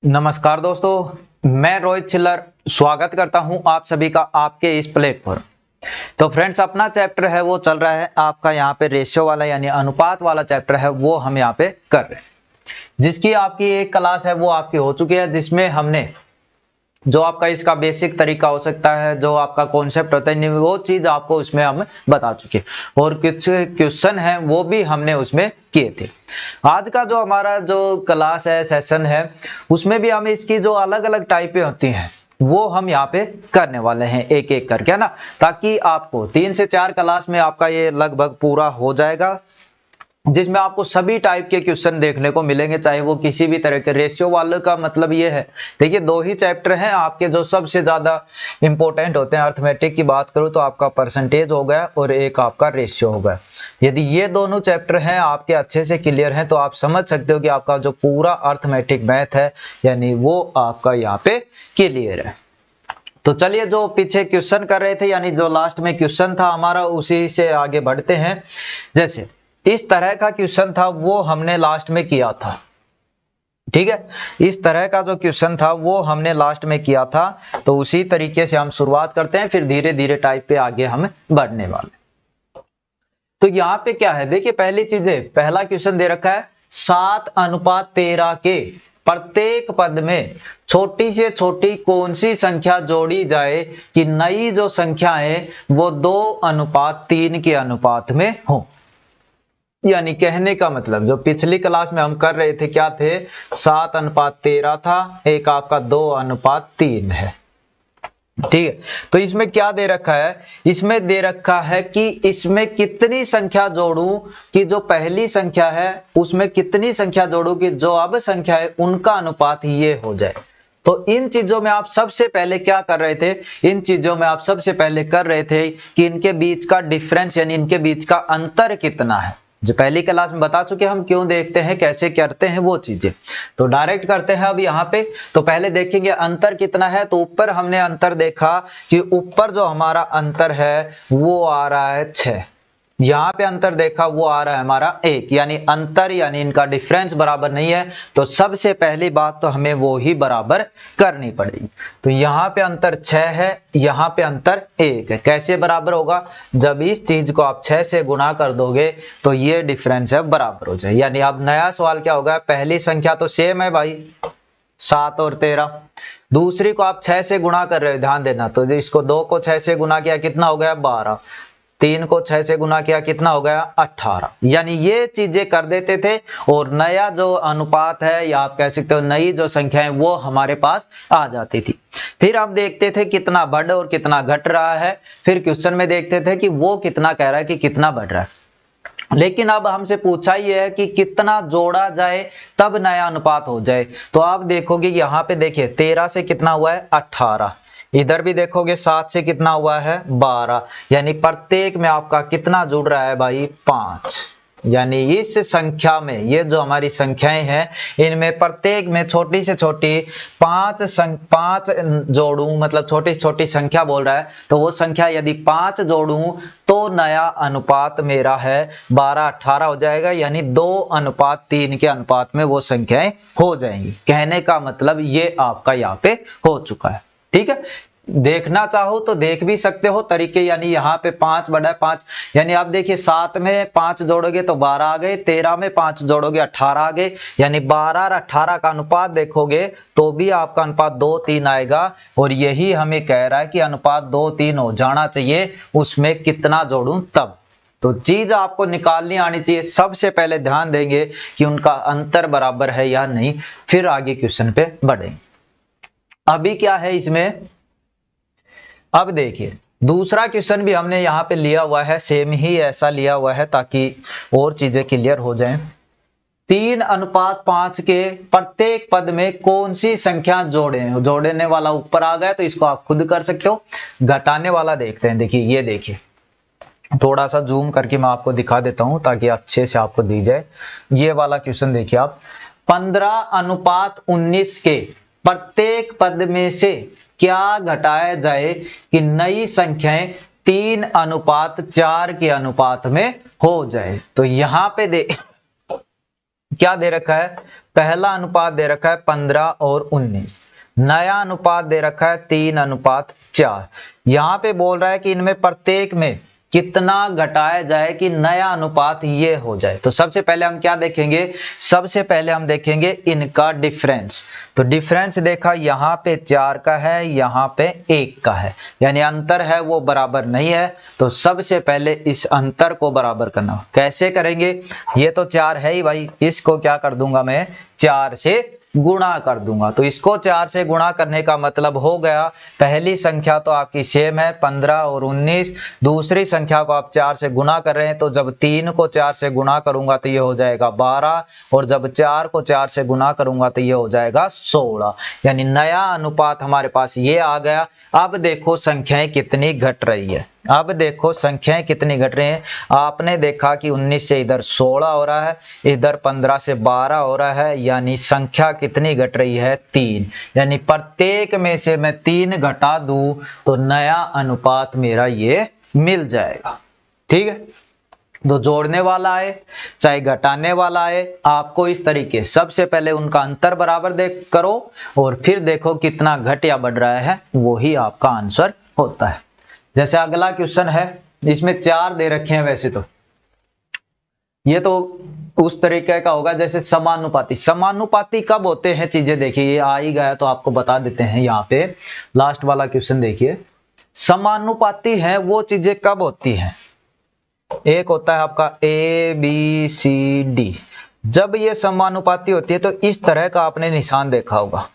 नमस्कार दोस्तों, मैं रोहित छिल्लर स्वागत करता हूं आप सभी का आपके इस प्लेटफॉर्म। तो फ्रेंड्स, अपना चैप्टर है वो चल रहा है आपका यहाँ पे रेशियो वाला यानी अनुपात वाला चैप्टर है वो हम यहाँ पे कर रहे हैं, जिसकी आपकी एक क्लास है वो आपकी हो चुकी है, जिसमें हमने जो आपका इसका बेसिक तरीका हो सकता है, जो आपका कॉन्सेप्ट होता है, वो चीज आपको उसमें हम बता चुके हैं और कुछ क्वेश्चन है वो भी हमने उसमें किए थे। आज का जो हमारा जो क्लास है, सेशन है, उसमें भी हम इसकी जो अलग अलग टाइपें होती हैं वो हम यहाँ पे करने वाले हैं एक एक करके, है ना, ताकि आपको 3 से 4 क्लास में आपका ये लगभग पूरा हो जाएगा, जिसमें आपको सभी टाइप के क्वेश्चन देखने को मिलेंगे, चाहे वो किसी भी तरह के। रेशियो वाले का मतलब ये है, देखिए 2 ही चैप्टर हैं आपके जो सबसे ज्यादा इंपॉर्टेंट होते हैं। अर्थमेटिक की बात करूं तो आपका परसेंटेज हो गया और एक आपका रेशियो हो गया। यदि ये दोनों चैप्टर हैं आपके अच्छे से क्लियर हैं तो आप समझ सकते हो कि आपका जो पूरा अर्थमेटिक मैथ है यानी वो आपका यहाँ पे क्लियर है। तो चलिए, जो पीछे क्वेश्चन कर रहे थे यानी जो लास्ट में क्वेश्चन था हमारा, उसी से आगे बढ़ते हैं। जैसे इस तरह का क्वेश्चन था वो हमने लास्ट में किया था, ठीक है। इस तरह का जो क्वेश्चन था वो हमने लास्ट में किया था, तो उसी तरीके से हम शुरुआत करते हैं, फिर धीरे धीरे टाइप पे आगे हम बढ़ने वाले। तो यहाँ पे क्या है, देखिए पहली चीज है, पहला क्वेश्चन दे रखा है 7:13 के प्रत्येक पद में छोटी से छोटी कौन सी संख्या जोड़ी जाए कि नई जो संख्या है वो 2:3 के अनुपात में हो। यानी कहने का मतलब, जो पिछली क्लास में हम कर रहे थे क्या थे, 7:13 था, एक आपका 2:3 है, ठीक है। तो इसमें क्या दे रखा है, इसमें दे रखा है कि इसमें कितनी संख्या जोड़ूं कि जो पहली संख्या है उसमें कितनी संख्या जोड़ूं कि जो अब संख्या है उनका अनुपात ये हो जाए। तो इन चीजों में आप सबसे पहले क्या कर रहे थे, इन चीजों में आप सबसे पहले कर रहे थे कि इनके बीच का डिफरेंस यानी इनके बीच का अंतर कितना है। जो पहली क्लास में बता चुके हम क्यों देखते हैं, कैसे करते हैं वो चीजें, तो डायरेक्ट करते हैं अब यहाँ पे। तो पहले देखेंगे अंतर कितना है, तो ऊपर हमने अंतर देखा कि ऊपर जो हमारा अंतर है वो आ रहा है 6, यहाँ पे अंतर देखा वो आ रहा है हमारा 1, यानी अंतर यानी इनका डिफरेंस बराबर नहीं है। तो सबसे पहली बात तो हमें वो ही बराबर करनी पड़ेगी। तो यहाँ पे अंतर 6 है, यहाँ पे अंतर 1 है। कैसे बराबर होगा, जब इस चीज को आप 6 से गुणा कर दोगे तो ये डिफरेंस है बराबर हो जाए। यानी अब नया सवाल क्या होगा, पहली संख्या तो सेम है भाई 7 और 13, दूसरी को आप 6 से गुणा कर रहे हो, ध्यान देना। तो इसको 2 को 6 से गुणा किया कितना हो गया 12, 3 को 6 से गुना किया कितना हो गया 18। यानी ये चीजें कर देते थे और नया जो अनुपात है या आप कह सकते हो नई जो संख्या है वो हमारे पास आ जाती थी। फिर हम देखते थे कितना बढ़ और कितना घट रहा है, फिर क्वेश्चन में देखते थे कि वो कितना कह रहा है कि कितना बढ़ रहा है। लेकिन अब हमसे पूछा ही है कि कितना जोड़ा जाए तब नया अनुपात हो जाए। तो आप देखोगे यहाँ पे, देखिए 13 से कितना हुआ है 18, इधर भी देखोगे 7 से कितना हुआ है 12, यानी प्रत्येक में आपका कितना जुड़ रहा है भाई 5। यानी इस संख्या में, ये जो हमारी संख्याएं हैं इनमें प्रत्येक में छोटी से छोटी 5 जोड़ूं, मतलब छोटी से छोटी संख्या बोल रहा है, तो वो संख्या यदि 5 जोड़ूं तो नया अनुपात मेरा है 12:18 हो जाएगा, यानी 2:3 के अनुपात में वो संख्याएं हो जाएंगी। कहने का मतलब ये आपका यहाँ पे हो चुका है, ठीक है। देखना चाहो तो देख भी सकते हो तरीके, यानी यहाँ पे 5/5, यानी आप देखिए 7 में 5 जोड़ोगे तो 12 आ गए, 13 में 5 जोड़ोगे 18 आ गए, यानी 12 और 18 का अनुपात देखोगे तो भी आपका अनुपात 2:3 आएगा। और यही हमें कह रहा है कि अनुपात 2:3 हो जाना चाहिए, उसमें कितना जोड़ूं तब। तो चीज आपको निकालनी आनी चाहिए। सबसे पहले ध्यान देंगे कि उनका अंतर बराबर है या नहीं, फिर आगे क्वेश्चन पे बढ़ेंगे। अभी क्या है इसमें, अब देखिए दूसरा क्वेश्चन भी हमने यहाँ पे लिया हुआ है, सेम ही ऐसा लिया हुआ है ताकि और चीजें क्लियर हो जाएं। 3:5 के प्रत्येक पद में कौन सी संख्या जोड़ें, जोड़ने वाला ऊपर आ गया तो इसको आप खुद कर सकते हो। घटाने वाला देखते हैं, देखिए ये देखिए, थोड़ा सा जूम करके मैं आपको दिखा देता हूं ताकि अच्छे से आपको दी जाए। ये वाला क्वेश्चन देखिए आप, 15:19 के प्रत्येक पद में से क्या घटाया जाए कि नई संख्याएं 3:4 के अनुपात में हो जाए। तो यहां पे क्या दे रखा है, पहला अनुपात दे रखा है 15 और 19, नया अनुपात दे रखा है 3:4। यहां पे बोल रहा है कि इनमें प्रत्येक में कितना घटाया जाए कि नया अनुपात ये हो जाए। तो सबसे पहले हम क्या देखेंगे, सबसे पहले हम देखेंगे इनका डिफरेंस। तो डिफरेंस देखा, यहाँ पे 4 का है, यहाँ पे 1 का है, यानी अंतर है वो बराबर नहीं है। तो सबसे पहले इस अंतर को बराबर करना। कैसे करेंगे, ये तो 4 है ही भाई, इसको क्या कर दूंगा मैं, 4 से गुणा कर दूंगा। तो इसको 4 से गुणा करने का मतलब हो गया, पहली संख्या तो आपकी सेम है 15 और 19, दूसरी संख्या को आप 4 से गुणा कर रहे हैं, तो जब 3 को 4 से गुणा करूंगा तो ये हो जाएगा 12, और जब 4 को 4 से गुणा करूंगा तो ये हो जाएगा 16, यानी नया अनुपात हमारे पास ये आ गया। अब देखो संख्याएं कितनी घट रही है, अब देखो संख्याएं कितनी घट रही हैं। आपने देखा कि 19 से इधर 16 हो रहा है, इधर 15 से 12 हो रहा है, यानी संख्या कितनी घट रही है, 3। यानी प्रत्येक में से मैं 3 घटा दूं तो नया अनुपात मेरा ये मिल जाएगा। ठीक है, तो जोड़ने वाला आए चाहे घटाने आए, आपको इस तरीके सबसे पहले उनका अंतर बराबर देख करो और फिर देखो कितना घट या बढ़ रहा है, वही आपका आंसर होता है। जैसे अगला क्वेश्चन है, इसमें 4 दे रखे हैं। वैसे तो ये तो उस तरीके का होगा जैसे समानुपाती। समानुपाती कब होते हैं चीजें, देखिए ये आ ही गया तो आपको बता देते हैं। यहाँ पे लास्ट वाला क्वेश्चन देखिए, समानुपाती है वो चीजें कब होती हैं। एक होता है आपका ए बी सी डी, जब ये समानुपाती होती है तो इस तरह का आपने निशान देखा होगा।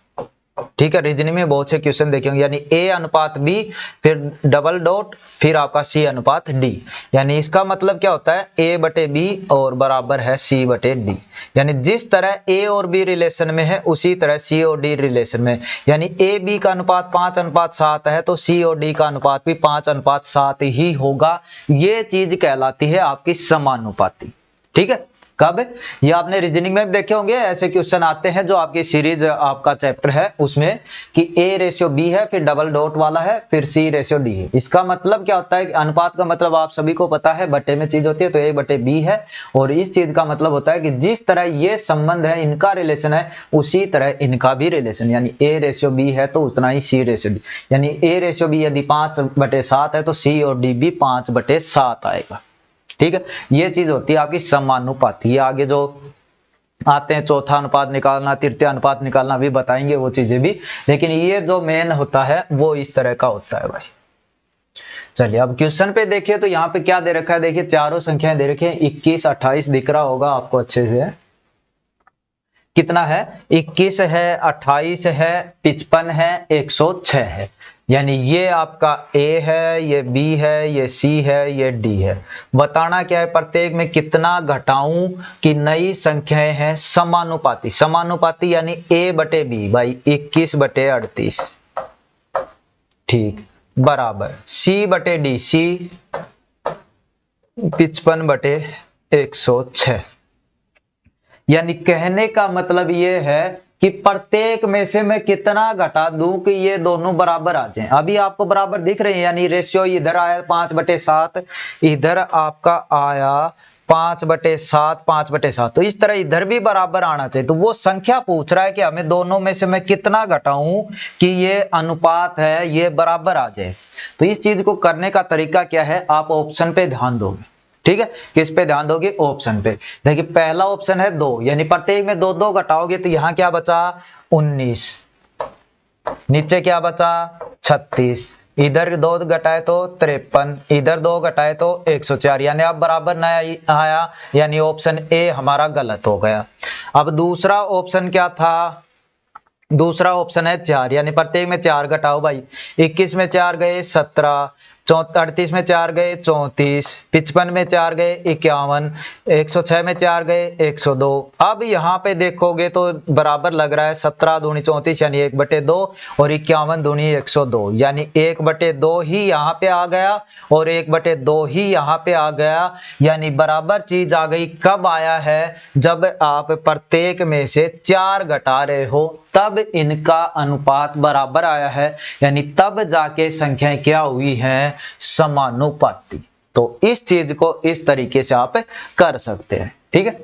ठीक है, रीजनिंग में बहुत से क्वेश्चन देखे होंगे, यानी ए अनुपात बी, फिर डबल डॉट, फिर आपका सी अनुपात डी। यानी इसका मतलब क्या होता है, ए बटे बी और बराबर है सी बटे डी। यानी जिस तरह ए और बी रिलेशन में है उसी तरह सी और डी रिलेशन में। यानी ए बी का अनुपात 5:7 है तो सी और डी का अनुपात भी 5:7 ही होगा। ये चीज कहलाती है आपकी समानुपाती। ठीक है, कब, ये आपने रीजनिंग में देखे होंगे, ऐसे क्वेश्चन आते हैं जो आपकी सीरीज आपका चैप्टर है उसमें कि A/B है, फिर डबल डॉट वाला है, फिर C/D है। इसका मतलब क्या होता है कि अनुपात का मतलब आप सभी को पता है, बटे में चीज होती है तो A/B है, और इस चीज का मतलब होता है कि जिस तरह ये संबंध है, इनका रिलेशन है, उसी तरह इनका भी रिलेशन, यानी A/B है तो उतना ही C/D, यानी A/B यदि 5/7 है तो C और D भी 5/7 आएगा। ठीक है, ये चीज होती है आपकी समानुपाती। आगे जो आते हैं चौथा अनुपात निकालना, तृतीय अनुपात निकालना भी बताएंगे वो चीजें भी, लेकिन ये जो मेन होता है वो इस तरह का होता है भाई। चलिए अब क्वेश्चन पे देखिए, तो यहाँ पे क्या दे रखा है, देखिए चारों संख्याएं दे रखी है, 21, 28 दिख रहा होगा आपको अच्छे से। कितना है, 21 है, 28 है, 55 है, 106 है। यानी ये आपका A है, ये B है, ये C है, ये D है। बताना क्या है, प्रत्येक में कितना घटाऊं कि नई संख्याएं हैं समानुपाती। समानुपाती यानी A/B भाई 21/38, ठीक, बराबर C/D, C 55/106। यानी कहने का मतलब ये है कि प्रत्येक में से मैं कितना घटा दूं कि ये दोनों बराबर आ जाएं। अभी आपको बराबर दिख रहे हैं, यानी रेशियो इधर आया 5/7, इधर आपका आया 5/7, 5/7, तो इस तरह इधर भी बराबर आना चाहिए। तो वो संख्या पूछ रहा है कि हमें दोनों में से मैं कितना घटाऊं कि ये अनुपात है ये बराबर आ जाए। तो इस चीज को करने का तरीका क्या है, आप ऑप्शन पे ध्यान दोगे। ठीक है, किस पे ध्यान दोगे, ऑप्शन पे। देखिए पहला ऑप्शन है 2, यानी प्रत्येक में 2 घटाओगे तो यहां क्या बचा 19, नीचे क्या बचा 36, इधर 2 घटाए तो 53, इधर 2 घटाए तो 104, यानी अब बराबर नया आया, यानी ऑप्शन ए हमारा गलत हो गया। अब दूसरा ऑप्शन क्या था, दूसरा ऑप्शन है 4, यानी प्रत्येक में 4 घटाओ भाई। 21 में 4 गए 17, 38 में 4 गए 34, 55 में 4 गए 51, 106 में 4 गए 102। अब यहाँ पे देखोगे तो बराबर लग रहा है 17 दूनी 34 यानी 1/2 और 51 दूनी 102, यानी 1/2 ही यहाँ पे आ गया और 1/2 ही यहाँ पे आ गया। यानी बराबर चीज आ गई। कब आया है, जब आप प्रत्येक में से 4 घटा रहे हो तब इनका अनुपात बराबर आया है, यानी तब जाके संख्याएं क्या हुई हैं, समानुपाती। तो इस चीज को इस तरीके से आप कर सकते हैं। ठीक है,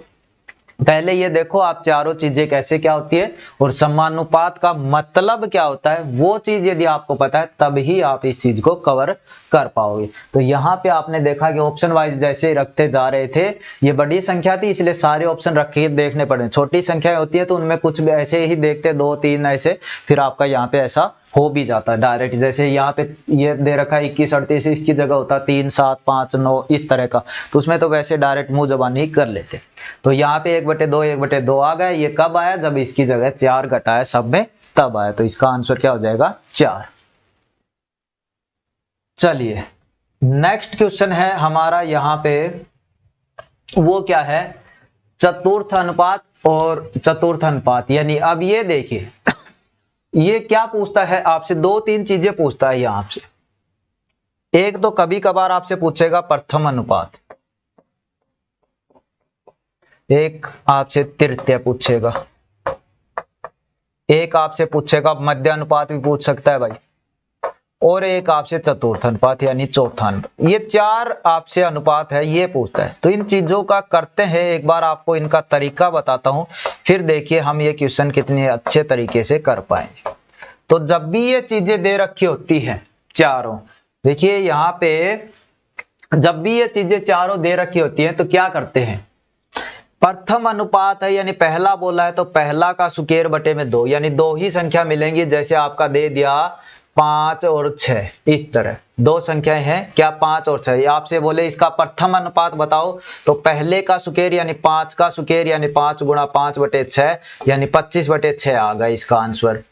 पहले ये देखो आप चारों चीजें कैसे क्या होती है और समानुपात का मतलब क्या होता है, वो चीज यदि आपको पता है तब ही आप इस चीज को कवर कर पाओगे। तो यहाँ पे आपने देखा कि ऑप्शन वाइज जैसे रखते जा रहे थे, ये बड़ी संख्या थी इसलिए सारे ऑप्शन रखे देखने पड़े। छोटी संख्या होती है तो उनमें कुछ भी ऐसे ही देखते 2 3 ऐसे, फिर आपका यहाँ पे ऐसा हो भी जाता है डायरेक्ट। जैसे यहाँ पे ये दे रखा है 21 38, इसकी जगह होता 3 7 5 9 इस तरह का, तो उसमें तो वैसे डायरेक्ट मुंह जबानी कर लेते। तो यहाँ पे 1/2 1/2 आ गया। ये कब आया, जब इसकी जगह 4 घटाया सब में तब आया। तो इसका आंसर क्या हो जाएगा 4। चलिए नेक्स्ट क्वेश्चन है हमारा यहाँ पे, वो क्या है, चतुर्थ अनुपात और चतुर्थ अनुपात। यानी अब ये देखिए ये क्या पूछता है आपसे, 2 3 चीजें पूछता है यहां आपसे। एक तो कभी कभार आपसे पूछेगा प्रथम अनुपात, एक आपसे तृतीय पूछेगा, एक आपसे पूछेगा मध्य अनुपात भी पूछ सकता है भाई, और एक आपसे चतुर्थ अनुपात यानी चौथा अनुपात। ये 4 आपसे अनुपात है ये पूछता है। तो इन चीजों का करते हैं, एक बार आपको इनका तरीका बताता हूं, फिर देखिए हम ये क्वेश्चन कितने अच्छे तरीके से कर पाएंगे। तो जब भी ये चीजें दे रखी होती है चारों, देखिए यहाँ पे जब भी ये चीजें चारों दे रखी होती है तो क्या करते हैं, प्रथम अनुपात है यानी पहला बोला है तो पहला का सुकेर बटे में 2, यानी 2 ही संख्या मिलेंगी। जैसे आपका दे दिया 5 और 6, इस तरह 2 संख्याएं हैं क्या 5 और 6। आपसे बोले इसका प्रथम अनुपात बताओ, तो पहले का सुकेर यानी 5 का सुकेर यानी 5 गुणा 5/6 यानी 25/6 आ गया इसका आंसर।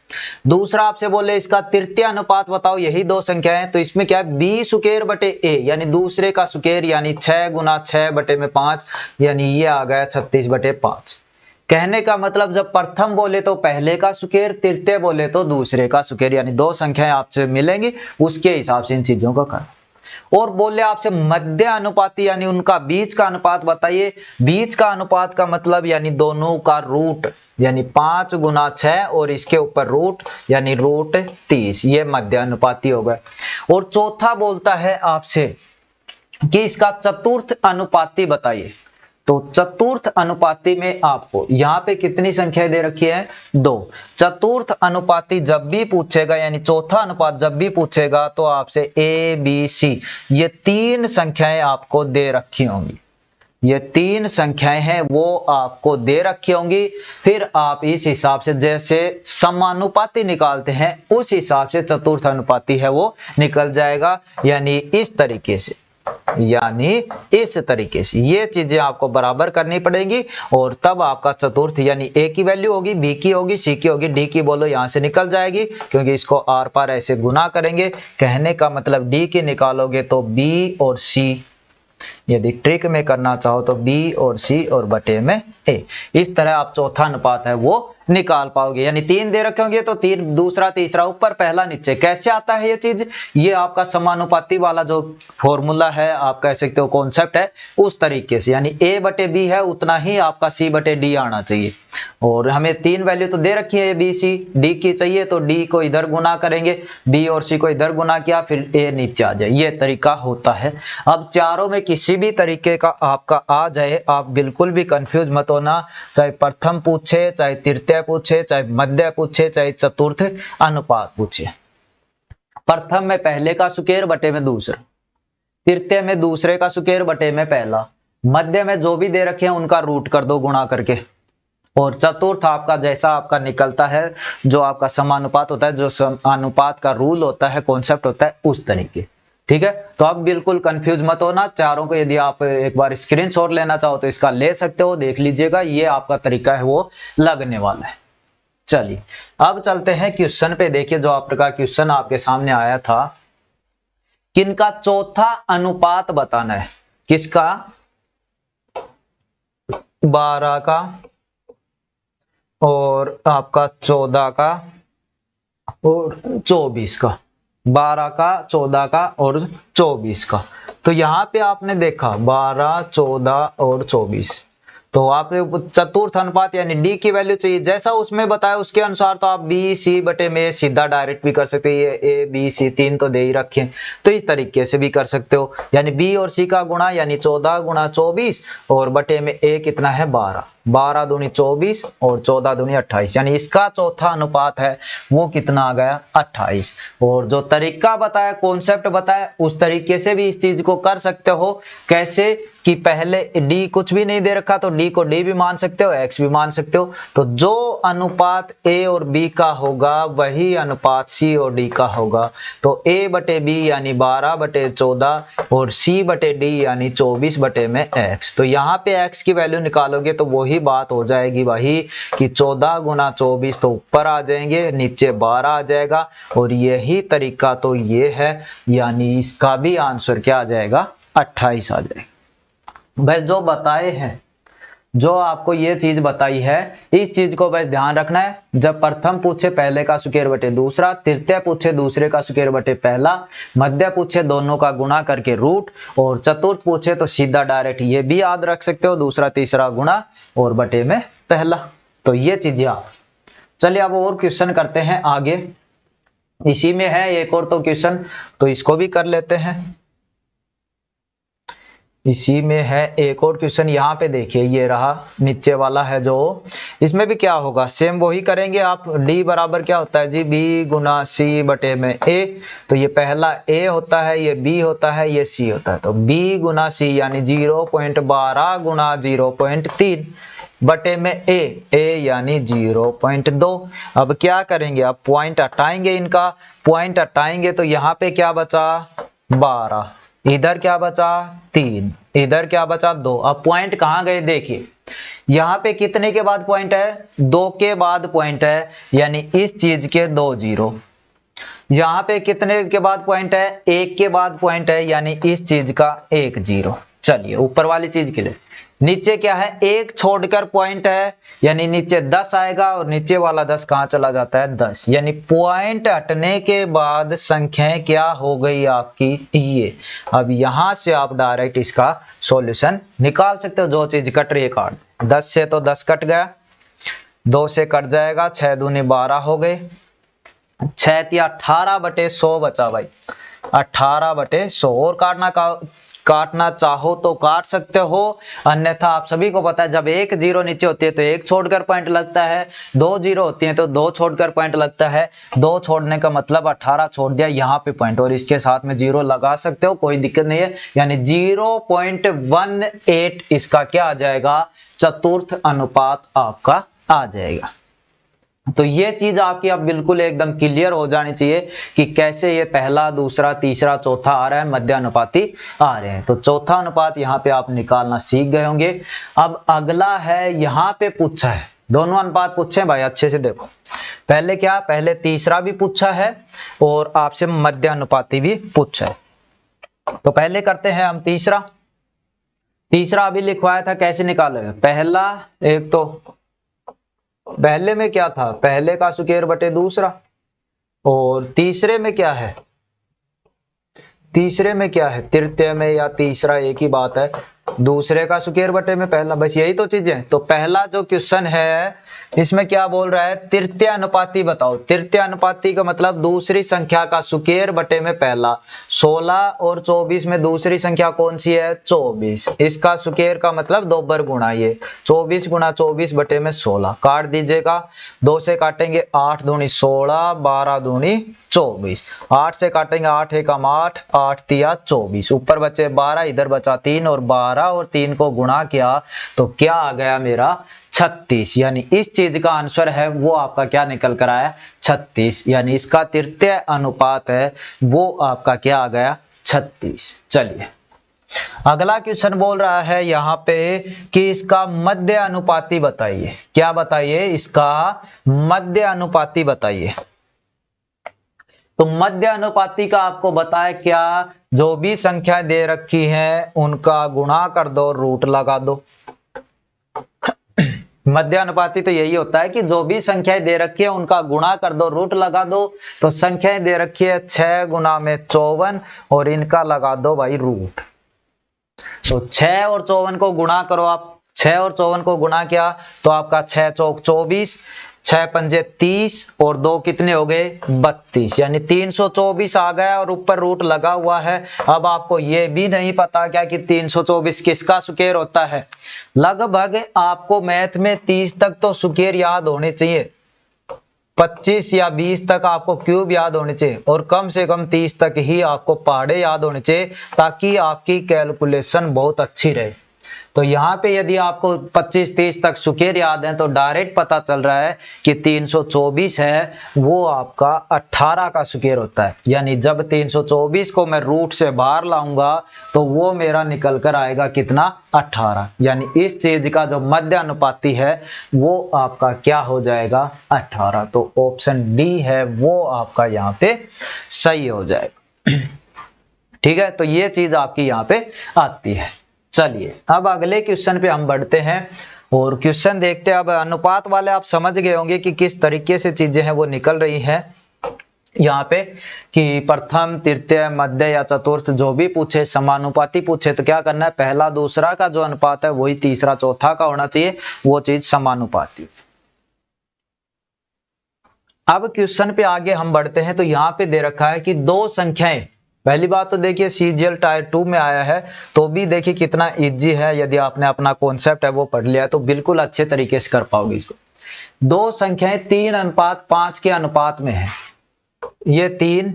दूसरा आपसे बोले इसका तृतीय अनुपात बताओ, यही 2 संख्याएं, तो इसमें क्या है b सुकेर बटे a यानी दूसरे का सुकेर यानी 6 गुना 6/5 यानी ये आ गया 36/5। कहने का मतलब जब प्रथम बोले तो पहले का सुकेर, तृतीय बोले तो दूसरे का सुकेर, यानी 2 संख्याएं आपसे मिलेंगी उसके हिसाब से इन चीजों का करना। और बोले आपसे मध्य अनुपाती यानी उनका बीच का अनुपात बताइए। बीच का अनुपात का मतलब यानी दोनों का रूट, यानी 5 गुना 6 और इसके ऊपर रूट यानी √30, ये मध्य अनुपाती हो गए। और चौथा बोलता है आपसे कि इसका चतुर्थ अनुपाती बताइए। तो चतुर्थ अनुपाती में आपको यहाँ पे कितनी संख्याएं दे रखी है 2। चतुर्थ अनुपाती जब भी पूछेगा यानी चौथा अनुपात जब भी पूछेगा तो आपसे A B C ये 3 संख्याएं आपको दे रखी होंगी, ये 3 संख्याएं हैं वो आपको दे रखी होंगी। फिर आप इस हिसाब से जैसे समानुपाती निकालते हैं उस हिसाब से चतुर्थ अनुपाती है वो निकल जाएगा, यानी इस तरीके से, यानी इस तरीके से ये चीजें आपको बराबर करनी पड़ेगी और तब आपका चतुर्थ यानी A की वैल्यू होगी, B की होगी, C की होगी, D की बोलो यहां से निकल जाएगी क्योंकि इसको आर पार ऐसे गुना करेंगे। कहने का मतलब D की निकालोगे तो B और C, यदि ट्रिक में करना चाहो तो B और C और बटे में A, इस तरह आप चौथा अनुपात है वो निकाल पाओगे। यानी 3 दे रखे होंगे तो 3 दूसरा तीसरा ऊपर पहला नीचे। कैसे आता है ये चीज, ये आपका समानुपाती वाला जो फॉर्मूला है आप कह सकते हो कॉन्सेप्ट है उस तरीके से, यानी A बटे B है उतना ही आपका C बटे D आना चाहिए। और हमें 3 वैल्यू तो दे रखी है B C D की चाहिए तो D को इधर गुना करेंगे, B और C को इधर गुना किया फिर A नीचे आ जाए, ये तरीका होता है। अब चारों में किसी भी तरीके का आपका आ जाए आप बिल्कुल भी कंफ्यूज मत होना, चाहे प्रथम पूछे चाहे तृतीय पूछे चाहे मध्य पूछे चाहे चतुर्थ अनुपात पूछे। प्रथम में पहले का सुकेर बटे में दूसरा, तृतीय में दूसरे का सुकेर बटे में पहला, मध्य में जो भी दे रखे हैं उनका रूट कर दो गुणा करके, और चतुर्थ आपका जैसा आपका निकलता है जो आपका समानुपात होता है, जो अनुपात का रूल होता है कॉन्सेप्ट होता है उस तरीके। ठीक है, तो अब बिल्कुल कंफ्यूज मत होना। चारों को यदि आप एक बार स्क्रीनशॉट लेना चाहो तो इसका ले सकते हो, देख लीजिएगा ये आपका तरीका है वो लगने वाला है। चलिए अब चलते हैं क्वेश्चन पे। देखिए जो आपका क्वेश्चन आपके सामने आया था, किनका चौथा अनुपात बताना है, किसका 12 का और आपका 14 का और 24 का, 12 का 14 का और 24 का। तो यहाँ पे आपने देखा 12 14 और 24, तो आप चतुर्थ अनुपात यानी D की वैल्यू चाहिए जैसा उसमें बताया उसके अनुसार, तो आप B C बटे में सीधा डायरेक्ट भी कर सकते हो, ये A B C 3 तो दे ही रखे, तो इस तरीके से भी कर सकते हो। यानी B और C का गुणा यानी 14 गुणा 24 और बटे में A कितना है 12, 12 दूनी 24 और 14 दूनी 28, यानी इसका चौथा अनुपात है वो कितना आ गया 28। और जो तरीका बताया, कॉन्सेप्ट बताया, उस तरीके से भी इस चीज को कर सकते हो। कैसे कि पहले d कुछ भी नहीं दे रखा तो d को d भी मान सकते हो, x भी मान सकते हो। तो जो अनुपात a और b का होगा वही अनुपात c और d का होगा। तो a बटे b यानी 12 बटे 14 और c बटे d यानी 24 बटे में x। तो यहाँ पे x की वैल्यू निकालोगे तो वही बात हो जाएगी वही कि 14 गुना 24, तो ऊपर आ जाएंगे, नीचे 12 आ जाएगा। और यही तरीका तो ये है, यानी इसका भी आंसर क्या आ जाएगा 28 आ जाएगा। बस जो बताए हैं, जो आपको ये चीज बताई है, इस चीज को बस ध्यान रखना है। जब प्रथम पूछे पहले का स्क्वायर बटे दूसरा, तृतीय पूछे दूसरे का स्क्वायर बटे पहला, मध्य पूछे दोनों का गुणा करके रूट, और चतुर्थ पूछे तो सीधा डायरेक्ट ये भी याद रख सकते हो, दूसरा तीसरा गुणा और बटे में पहला। तो ये चीजें आप, चलिए अब और क्वेश्चन करते हैं आगे। इसी में है एक और तो क्वेश्चन, तो इसको भी कर लेते हैं। इसी में है एक और क्वेश्चन, यहाँ पे देखिए ये रहा नीचे वाला है जो, इसमें भी क्या होगा, सेम वही करेंगे आप। d बराबर क्या होता है जी, b गुना c बटे में a। तो ये पहला a होता है, ये b होता है, ये c होता है। तो b गुना c यानी 0.12 गुना 0.3 बटे में a यानी 0.2। अब क्या करेंगे, अब पॉइंट हटाएंगे, इनका पॉइंट हटाएंगे तो यहाँ पे क्या बचा 12, इधर क्या बचा 3, इधर क्या बचा 2। अब पॉइंट कहां गए देखिए, यहाँ पे कितने के बाद पॉइंट है, 2 के बाद पॉइंट है, यानी इस चीज के 2 जीरो। यहाँ पे कितने के बाद पॉइंट है, 1 के बाद पॉइंट है, यानी इस चीज का 1 जीरो। चलिए ऊपर वाली चीज के लिए, नीचे क्या है, 1 छोड़कर पॉइंट है, यानी नीचे 10 आएगा, और नीचे वाला 10 कहां चला जाता है 10, यानी पॉइंट हटने के बाद संख्याएं क्या हो गई आपकी ये। अब यहां से आप डायरेक्ट इसका सॉल्यूशन निकाल सकते हो, जो चीज कट रही है काट, 10 से तो 10 कट गया, 2 से कट जाएगा, 6 दूनी 12 हो गए, 6 या 18 बटे 100 बचा भाई, 18 बटे 100। और काटना चाहो तो काट सकते हो, अन्यथा आप सभी को पता है जब 1 जीरो नीचे होती है तो 1 छोड़कर पॉइंट लगता है, 2 जीरो होती है तो 2 छोड़कर पॉइंट लगता है। 2 छोड़ने का मतलब 18 छोड़ दिया यहाँ पे पॉइंट, और इसके साथ में जीरो लगा सकते हो, कोई दिक्कत नहीं है। यानी 0.18 इसका क्या आ जाएगा, चतुर्थ अनुपात आपका आ जाएगा। तो ये चीज आपकी अब बिल्कुल एकदम क्लियर हो जानी चाहिए कि कैसे ये पहला दूसरा तीसरा चौथा आ रहा है, मध्यानुपाती आ रहे हैं। तो चौथा अनुपात यहाँ पे आप निकालना सीख गए होंगे। अब अगला है, यहाँ पे पूछा है, दोनों अनुपात पूछे भाई, अच्छे से देखो। पहले क्या, पहले तीसरा भी पूछा है और आपसे मध्यानुपाती भी पूछा है। तो पहले करते हैं हम तीसरा अभी लिखवाया था, कैसे निकालेंगे। पहला, एक तो पहले में क्या था, पहले का स्क्वायर बटे दूसरा, और तीसरे में क्या है, तृतीय में या तीसरा एक ही बात है, दूसरे का स्क्वायर बटे में पहला, बस यही तो चीजें। तो पहला जो क्वेश्चन है इसमें क्या बोल रहा है, तृतीय अनुपाती बताओ। तृतीय अनुपाती का मतलब दूसरी संख्या का स्क्वायर बटे में पहला। 16 और 24 में दूसरी संख्या कौन सी है, 24, इसका स्क्वायर का मतलब दोबर गुणा, ये 24 गुणा 24 बटे में 16। काट दीजिएगा, 2 से काटेंगे 8 दूनी 16, 12 दूनी 24, 8 से काटेंगे 8 एकम 8, 8 तिया 24, ऊपर बचे 12, इधर बचा 3, और 12 और 3 को गुणा किया तो क्या आ गया मेरा 36। यानी इस चीज का आंसर है वो आपका क्या निकल कर आया 36, यानी इसका तृतीय अनुपात है वो आपका क्या आ गया 36। चलिए अगला क्वेश्चन बोल रहा है यहाँ पे कि इसका मध्य अनुपाती बताइए। क्या बताइए, इसका मध्य अनुपाती बताइए। तो मध्य अनुपाती का आपको बताया क्या, जो भी संख्याएं दे रखी हैं उनका गुणा कर दो, रूट लगा दो। मध्य अनुपाती तो यही होता है कि जो भी संख्याएं दे रखी है उनका गुणा कर दो, रूट लगा दो। तो संख्याएं दे रखी है 6 गुना में 54 और इनका लगा दो भाई रूट। तो 6 और 54 को गुणा करो आप, 6 और 54 को गुणा किया तो आपका 6 चौक 24, 6 पंजे 30 और 2 कितने हो गए 32, यानी 324 आ गया और ऊपर रूट लगा हुआ है। अब आपको ये भी नहीं पता क्या कि 324 किसका स्क्वायर होता है। लगभग आपको मैथ में 30 तक तो स्क्वायर याद होने चाहिए, 25 या 20 तक आपको क्यूब याद होने चाहिए और कम से कम 30 तक ही आपको पहाड़े याद होने चाहिए, ताकि आपकी कैलकुलेशन बहुत अच्छी रहे। तो यहाँ पे यदि आपको 25-30 तक स्क्वायर याद है तो डायरेक्ट पता चल रहा है कि 324 है वो आपका 18 का स्क्वायर होता है। यानी जब 324 को मैं रूट से बाहर लाऊंगा तो वो मेरा निकल कर आएगा कितना 18। यानी इस चीज का जो मध्य अनुपाती है वो आपका क्या हो जाएगा 18। तो ऑप्शन डी है वो आपका यहाँ पे सही हो जाएगा। ठीक है, तो ये चीज आपकी यहाँ पे आती है। चलिए अब अगले क्वेश्चन पे हम बढ़ते हैं और क्वेश्चन देखते हैं। अब अनुपात वाले आप समझ गए होंगे कि किस तरीके से चीजें हैं वो निकल रही हैं यहाँ पे, कि प्रथम तृतीय मध्य या चतुर्थ जो भी पूछे, समानुपाती पूछे तो क्या करना है, पहला दूसरा का जो अनुपात है वही तीसरा चौथा का होना चाहिए, वो चीज समानुपाती। अब क्वेश्चन पे आगे हम बढ़ते हैं तो यहाँ पे दे रखा है कि दो संख्याएं, पहली बात तो देखिए सीजीएल टायर 2 में आया है तो भी देखिए कितना इजी है। यदि आपने अपना कॉन्सेप्ट है वो पढ़ लिया तो बिल्कुल अच्छे तरीके से कर पाओगे इसको। दो संख्याएं 3:5 के अनुपात में है, ये 3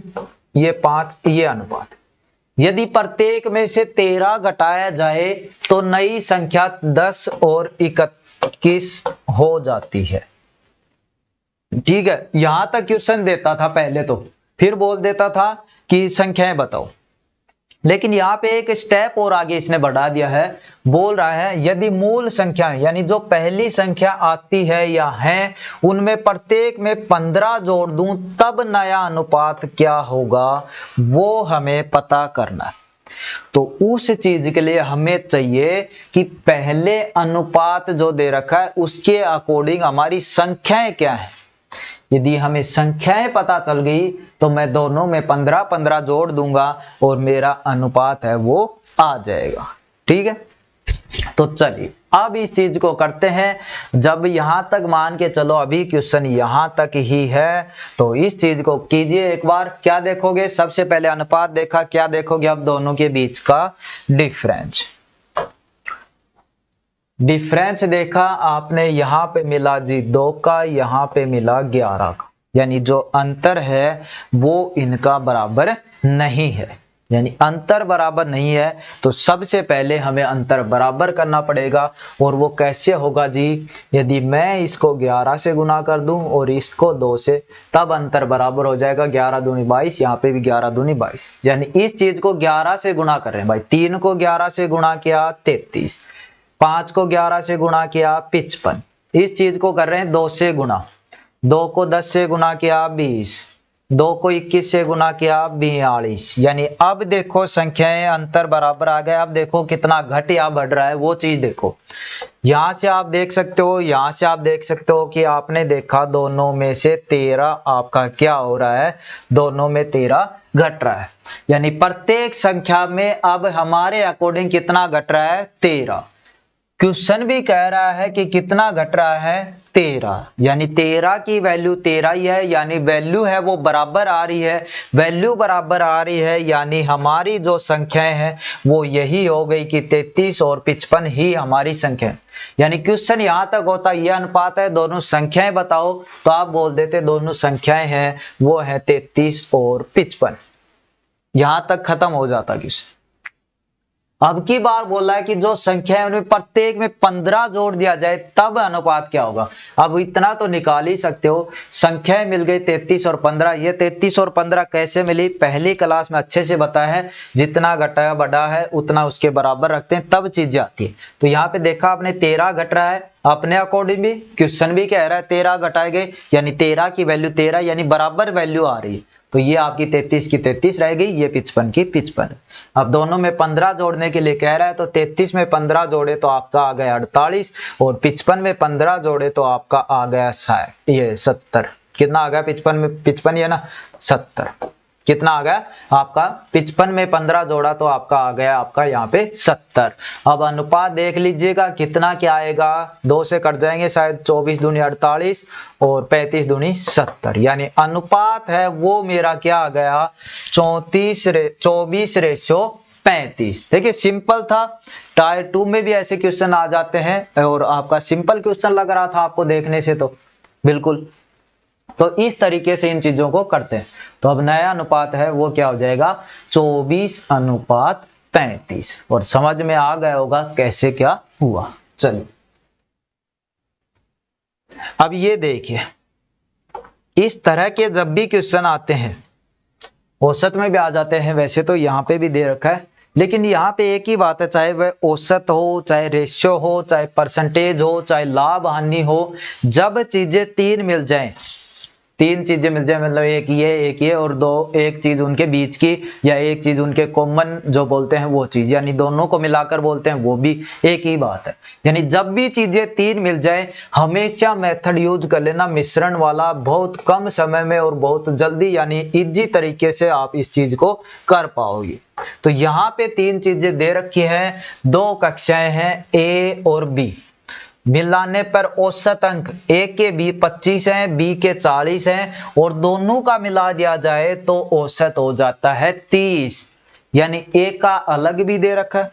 ये 5 ये अनुपात। यदि प्रत्येक में से 13 घटाया जाए तो नई संख्या 10 और 21 हो जाती है। ठीक है, यहां तक क्वेश्चन देता था पहले, तो फिर बोल देता था कि संख्याएं बताओ, लेकिन यहाँ पे एक स्टेप और आगे इसने बढ़ा दिया है। बोल रहा है यदि मूल संख्या यानी जो पहली संख्या आती है या है उनमें प्रत्येक में 15 जोड़ दूं तब नया अनुपात क्या होगा, वो हमें पता करना है। तो उस चीज के लिए हमें चाहिए कि पहले अनुपात जो दे रखा है उसके अकॉर्डिंग हमारी संख्याएं क्या है। यदि हमें संख्याएं पता चल गई तो मैं दोनों में 15-15 जोड़ दूंगा और मेरा अनुपात है वो आ जाएगा। ठीक है, तो चलिए अब इस चीज को करते हैं। जब यहां तक मान के चलो अभी क्वेश्चन यहां तक ही है तो इस चीज को कीजिए एक बार। क्या देखोगे, सबसे पहले अनुपात देखा, क्या देखोगे अब दोनों के बीच का डिफरेंस। डिफरेंस देखा आपने, यहां पे मिला जी 2 का, यहां पे मिला 11 का, यानी जो अंतर है वो इनका बराबर नहीं है। यानी अंतर बराबर नहीं है तो सबसे पहले हमें अंतर बराबर करना पड़ेगा। और वो कैसे होगा जी, यदि मैं इसको 11 से गुना कर दूं और इसको 2 से, तब अंतर बराबर हो जाएगा। 11 दूनी 22, यहाँ पे भी 11 दूनी 22। यानी इस चीज को 11 से गुणा कर रहे हैं भाई। 3 को 11 से गुणा किया 33, 5 को 11 से गुणा किया 55, इस चीज को कर रहे हैं 2 से गुणा। 2 को 10 से गुणा किया 20, 2 को 21 से गुणा किया 42। यानी अब देखो संख्याएं अंतर बराबर आ गए। अब देखो कितना घट या बढ़ रहा है वो चीज देखो। यहां से आप देख सकते हो, यहां से आप देख सकते हो कि आपने देखा दोनों में से 13 आपका क्या हो रहा है, दोनों में 13 घट रहा है। यानी प्रत्येक संख्या में अब हमारे अकॉर्डिंग कितना घट रहा है 13। क्वेश्चन भी कह रहा है कि कितना घट रहा है 13, यानी 13 की वैल्यू 13 ही है, यानी वैल्यू है वो बराबर आ रही है। वैल्यू बराबर आ रही है यानी हमारी जो संख्याएं हैं वो यही हो गई कि 33 और 55 ही हमारी संख्या। यानी क्वेश्चन यहां तक होता ये अनुपात है, दोनों संख्याएं बताओ, तो आप बोल देते दोनों संख्याएं हैं वो है 33 और 55। यहां तक खत्म हो जाता क्वेश्चन। अब की बार बोला है कि जो संख्या है उनमें प्रत्येक में 15 जोड़ दिया जाए तब अनुपात क्या होगा। अब इतना तो निकाल ही सकते हो, संख्याएं मिल गई 33 और 15। ये 33 और 15 कैसे मिली, पहली क्लास में अच्छे से बताया है। जितना घटा बड़ा है उतना उसके बराबर रखते हैं तब चीजें आती है। तो यहाँ पे देखा आपने 13 घट रहा है, अपने अकॉर्डिंग भी क्वेश्चन भी कह रहा है 13 घटाए गए, यानी 13 की वैल्यू 13, यानी बराबर वैल्यू आ रही है। तो ये आपकी 33 की 33 रह गई, ये 55 की 55। अब दोनों में 15 जोड़ने के लिए कह रहा है तो 33 में 15 जोड़े तो आपका आ गया 48 और 55 में 15 जोड़े तो आपका आ गया 60, ये 70। कितना आ गया 55 में, 55 है ना 70। कितना आ गया आपका 55 में 15 जोड़ा तो आपका आ गया आपका यहाँ पे 70। अब अनुपात देख लीजिएगा कितना क्या आएगा, 2 से कट जाएंगे शायद, 24 दूनी 48 और 35 दूनी 70, यानी अनुपात है वो मेरा क्या आ गया 24:35। देखिए सिंपल था, टायर 2 में भी ऐसे क्वेश्चन आ जाते हैं और आपका सिंपल क्वेश्चन लग रहा था आपको देखने से, तो बिल्कुल तो इस तरीके से इन चीजों को करते हैं। तो अब नया अनुपात है वो क्या हो जाएगा 24:35 और समझ में आ गया होगा कैसे क्या हुआ। चलिए अब ये देखिए, इस तरह के जब भी क्वेश्चन आते हैं औसत में भी आ जाते हैं, वैसे तो यहाँ पे भी दे रखा है, लेकिन यहाँ पे एक ही बात है, चाहे वह औसत हो, चाहे रेशियो हो, चाहे परसेंटेज हो, चाहे लाभ हानि हो, जब चीजें तीन मिल जाएं, तीन चीजें मिल जाए, मतलब एक ये और दो, एक चीज उनके बीच की या एक चीज उनके कॉमन जो बोलते हैं वो चीज, यानी दोनों को मिलाकर बोलते हैं, वो भी एक ही बात है। यानी जब भी चीजें तीन मिल जाए हमेशा मेथड यूज कर लेना मिश्रण वाला, बहुत कम समय में और बहुत जल्दी यानी इजी तरीके से आप इस चीज को कर पाओगे। तो यहाँ पे तीन चीजें दे रखी है, दो कक्षाएं हैं ए और बी, मिलाने पर औसत अंक ए के बी 25 हैं, बी के 40 हैं और दोनों का मिला दिया जाए तो औसत हो जाता है 30। यानी ए का अलग भी दे रखा है,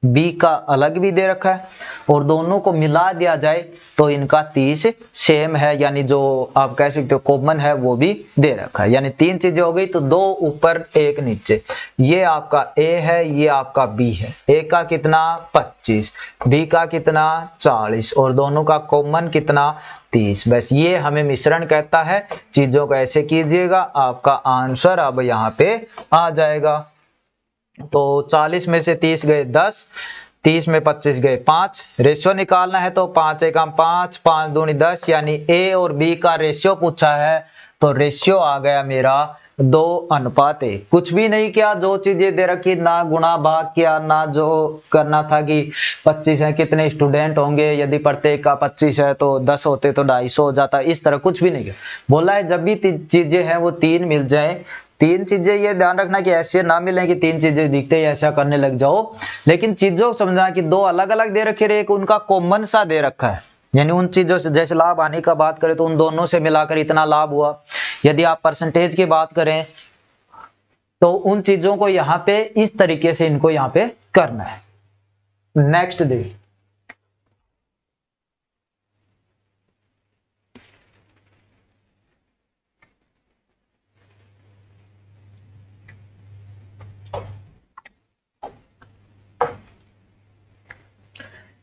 बी का अलग भी दे रखा है और दोनों को मिला दिया जाए तो इनका 30 सेम है, यानी जो आप कह सकते हो कॉमन है वो भी दे रखा है। यानी तीन चीजें हो गई, तो दो ऊपर एक नीचे, ये आपका ए है, ये आपका बी है, ए का कितना 25, बी का कितना 40 और दोनों का कॉमन कितना 30। बस ये हमें मिश्रण कहता है। चीजों को ऐसे कीजिएगा, आपका आंसर अब यहाँ पे आ जाएगा। तो 40 में से 30 गए 10, 30 में 25 गए 5, रेशियो निकालना है तो 5 एकम 5, 5 दूनी 10, यानी ए और बी का रेशियो पूछा है तो रेशियो आ गया मेरा 2:1। कुछ भी नहीं किया, जो चीजें दे रखी ना गुणा भाग किया, ना जो करना था कि 25 है कितने स्टूडेंट होंगे, यदि प्रत्येक का 25 है तो 10 होते तो 250 हो जाता, इस तरह कुछ भी नहीं किया। बोला है जब भी चीजें हैं वो तीन मिल जाए, तीन चीजें ये ध्यान रखना कि ऐसे ना मिले कि तीन चीजें दिखते ही ऐसा करने लग जाओ, लेकिन चीजों को समझना कि दो अलग अलग दे रखे, एक उनका कॉमन सा दे रखा है, यानी उन चीजों से जैसे लाभ हानि का बात करें तो उन दोनों से मिलाकर इतना लाभ हुआ। यदि आप परसेंटेज की बात करें तो उन चीजों को यहाँ पे इस तरीके से इनको यहाँ पे करना है। नेक्स्ट देखिए,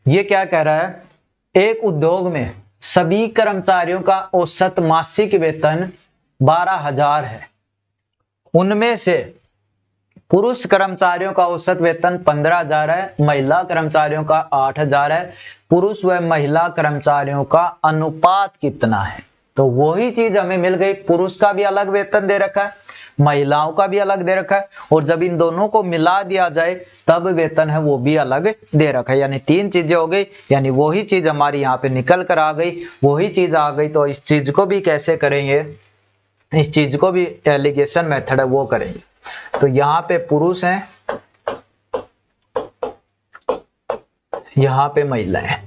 ये क्या कह रहा है, एक उद्योग में सभी कर्मचारियों का औसत मासिक वेतन 12,000 है, उनमें से पुरुष कर्मचारियों का औसत वेतन 15,000 है, महिला कर्मचारियों का 8,000 है, पुरुष व महिला कर्मचारियों का अनुपात कितना है। तो वही चीज हमें मिल गई, पुरुष का भी अलग वेतन दे रखा है, महिलाओं का भी अलग दे रखा है और जब इन दोनों को मिला दिया जाए तब वेतन है वो भी अलग दे रखा है। यानी तीन चीजें हो गई, यानी वही चीज हमारी यहाँ पे निकल कर आ गई, वही चीज आ गई। तो इस चीज को भी कैसे करेंगे, इस चीज को भी एलिगेशन मेथड है वो करेंगे। तो यहाँ पे पुरुष हैं, यहाँ पे महिलाएं,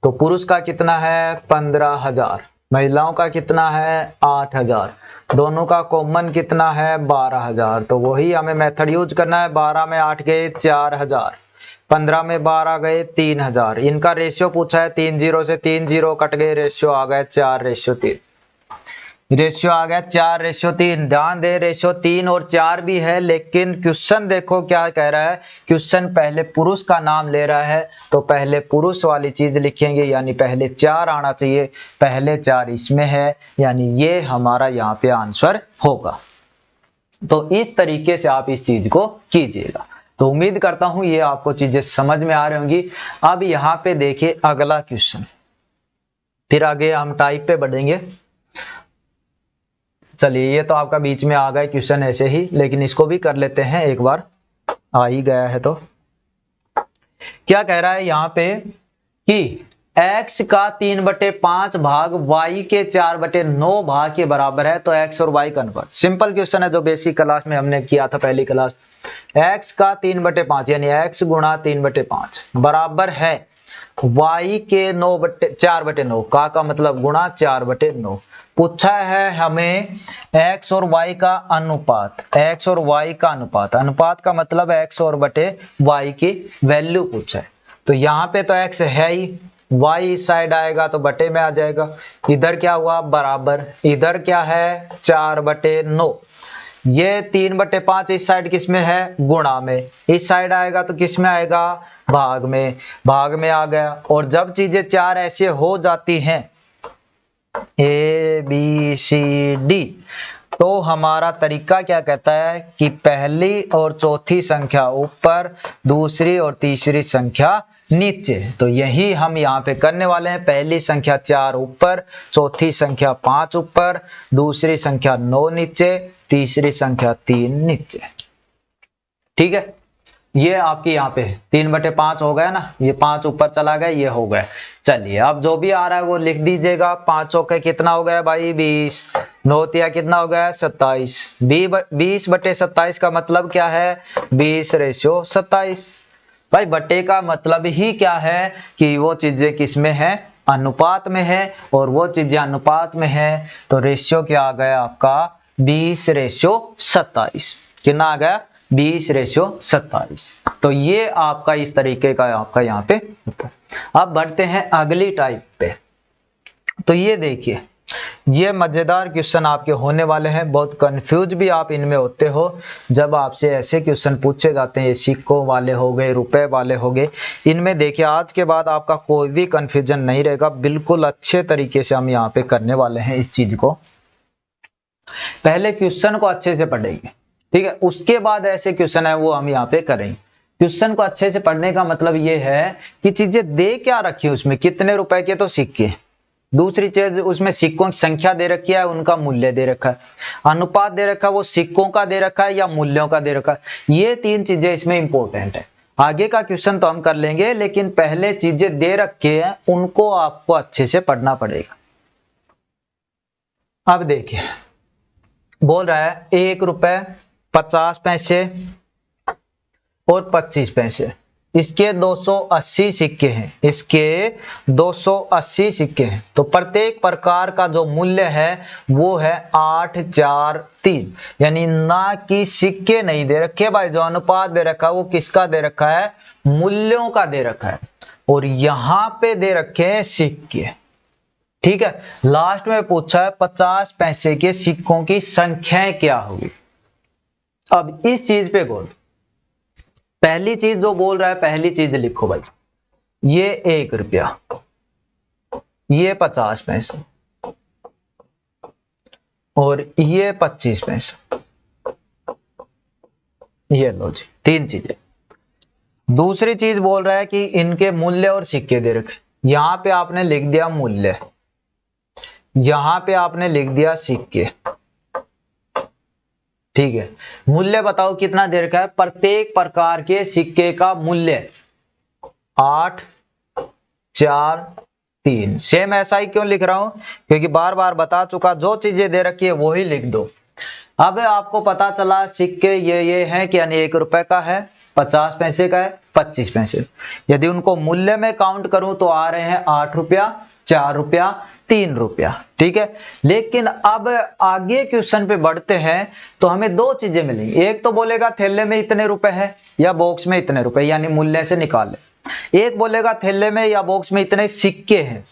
तो पुरुष का कितना है 15,000, महिलाओं का कितना है 8,000, दोनों का कॉमन कितना है 12,000। तो वही हमें मेथड यूज करना है, 12 में 8 गए 4,000, 15 में 12 गए 3,000, इनका रेशियो पूछा है, 3 0 से 3 0 कट गए, रेशियो आ गया 4:3, रेशियो आ गया 4:3। ध्यान दे रेशियो 3 और 4 भी है, लेकिन क्वेश्चन देखो क्या कह रहा है, क्वेश्चन पहले पुरुष का नाम ले रहा है तो पहले पुरुष वाली चीज लिखेंगे, यानी पहले 4 आना चाहिए, पहले 4 इसमें है, यानी ये हमारा यहाँ पे आंसर होगा। तो इस तरीके से आप इस चीज को कीजिएगा। तो उम्मीद करता हूं ये आपको चीजें समझ में आ रही होंगी। अब यहाँ पे देखिए अगला क्वेश्चन, फिर आगे हम टाइप पे बढ़ेंगे। चलिए ये तो आपका बीच में आ गया क्वेश्चन ऐसे ही, लेकिन इसको भी कर लेते हैं एक बार, आ ही गया है। तो क्या कह रहा है यहाँ पे कि x का 3/5 भाग y के 4/9 भाग के बराबर है, तो x और y का अनुपात। सिंपल क्वेश्चन है जो बेसिक क्लास में हमने किया था, पहली क्लास। x का 3/5 यानी x गुणा 3/5 बराबर है y के 4/9 का मतलब गुणा 4/9। पूछा है हमें x और y का अनुपात, x और y का अनुपात, अनुपात का मतलब x और बटे y की वैल्यू पूछा है। तो यहाँ पे तो x है ही, y इस साइड आएगा तो बटे में आ जाएगा। इधर क्या हुआ बराबर, इधर क्या है 4/9। ये 3/5 इस साइड किस में है गुणा में, इस साइड आएगा तो किस में आएगा भाग में, भाग में आ गया। और जब चीजें चार ऐसे हो जाती हैं A B C D, तो हमारा तरीका क्या कहता है कि पहली और चौथी संख्या ऊपर, दूसरी और तीसरी संख्या नीचे। तो यही हम यहाँ पे करने वाले हैं। पहली संख्या 4 ऊपर, चौथी संख्या 5 ऊपर, दूसरी संख्या 9 नीचे, तीसरी संख्या 3 नीचे। ठीक है, ये आपकी यहाँ पे 3/5 हो गया ना, ये 5 ऊपर चला गया, ये हो गया। चलिए अब जो भी आ रहा है वो लिख दीजिएगा। 5 चौके कितना हो गया भाई 20, 9 तिया कितना हो गया 27। 20/27 का मतलब क्या है 20:27। भाई बटे का मतलब ही क्या है कि वो चीजें किस में है अनुपात में है, और वो चीजें अनुपात में है तो रेशियो क्या आ गया आपका 20:27। कितना आ गया 20:27। तो ये आपका इस तरीके का आपका यहाँ पे। अब बढ़ते हैं अगली टाइप पे। तो ये देखिए, ये मजेदार क्वेश्चन आपके होने वाले हैं। बहुत कंफ्यूज भी आप इनमें होते हो जब आपसे ऐसे क्वेश्चन पूछे जाते हैं। ये सिक्कों वाले हो गए, रुपए वाले हो गए, इनमें देखिए आज के बाद आपका कोई भी कंफ्यूजन नहीं रहेगा। बिल्कुल अच्छे तरीके से हम यहाँ पे करने वाले हैं इस चीज को। पहले क्वेश्चन को अच्छे से पढ़ेंगे, ठीक है, उसके बाद ऐसे क्वेश्चन है वो हम यहाँ पे करेंगे। क्वेश्चन को अच्छे से पढ़ने का मतलब ये है कि चीजें दे क्या रखी है उसमें, कितने रुपए के तो सिक्के, दूसरी चीज उसमें सिक्कों की संख्या दे रखी है, उनका मूल्य दे रखा है, अनुपात दे रखा है वो सिक्कों का दे रखा है या मूल्यों का दे रखा है। ये 3 चीजें इसमें इंपॉर्टेंट है। आगे का क्वेश्चन तो हम कर लेंगे, लेकिन पहले चीजें दे रखी है उनको आपको अच्छे से पढ़ना पड़ेगा। अब देखिए बोल रहा है 1 रुपए 50 पैसे और 25 पैसे, इसके 280 सिक्के हैं, इसके 280 सिक्के हैं। तो प्रत्येक प्रकार का जो मूल्य है वो है 843। यानी ना कि सिक्के नहीं दे रखे भाई, जो अनुपात दे रखा है वो किसका दे रखा है मूल्यों का दे रखा है, और यहां पे दे रखे हैं सिक्के। ठीक है, लास्ट में पूछा है 50 पैसे के सिक्कों की संख्याएं क्या होगी। अब इस चीज पे गौर, पहली चीज जो बोल रहा है पहली चीज लिखो भाई, ये 1 रुपया, ये 50 पैसे और ये 25 पैसे। ये लो जी 3 चीजें। दूसरी चीज बोल रहा है कि इनके मूल्य और सिक्के दे रखे। यहां पे आपने लिख दिया मूल्य, यहां पे आपने लिख दिया सिक्के। ठीक है, मूल्य बताओ कितना दे रखा है, प्रत्येक प्रकार के सिक्के का मूल्य 8 4 3। सेम ऐसा ही क्यों लिख रहा हूं, क्योंकि बार बार बता चुका, जो चीजें दे रखी है वो ही लिख दो। अब आपको पता चला सिक्के ये है कि यानी 1 रुपए का है, 50 पैसे का है, 25 पैसे। यदि उनको मूल्य में काउंट करूं तो आ रहे हैं 8 रुपया, 4 रुपया, 3 रुपया। ठीक है, लेकिन अब आगे क्वेश्चन पे बढ़ते हैं तो हमें 2 चीजें मिलेंगी। एक तो बोलेगा थैले में इतने रुपए हैं या बॉक्स में इतने रुपए, यानी मूल्य से निकाल ले। एक बोलेगा थैले में या बॉक्स में इतने सिक्के हैं।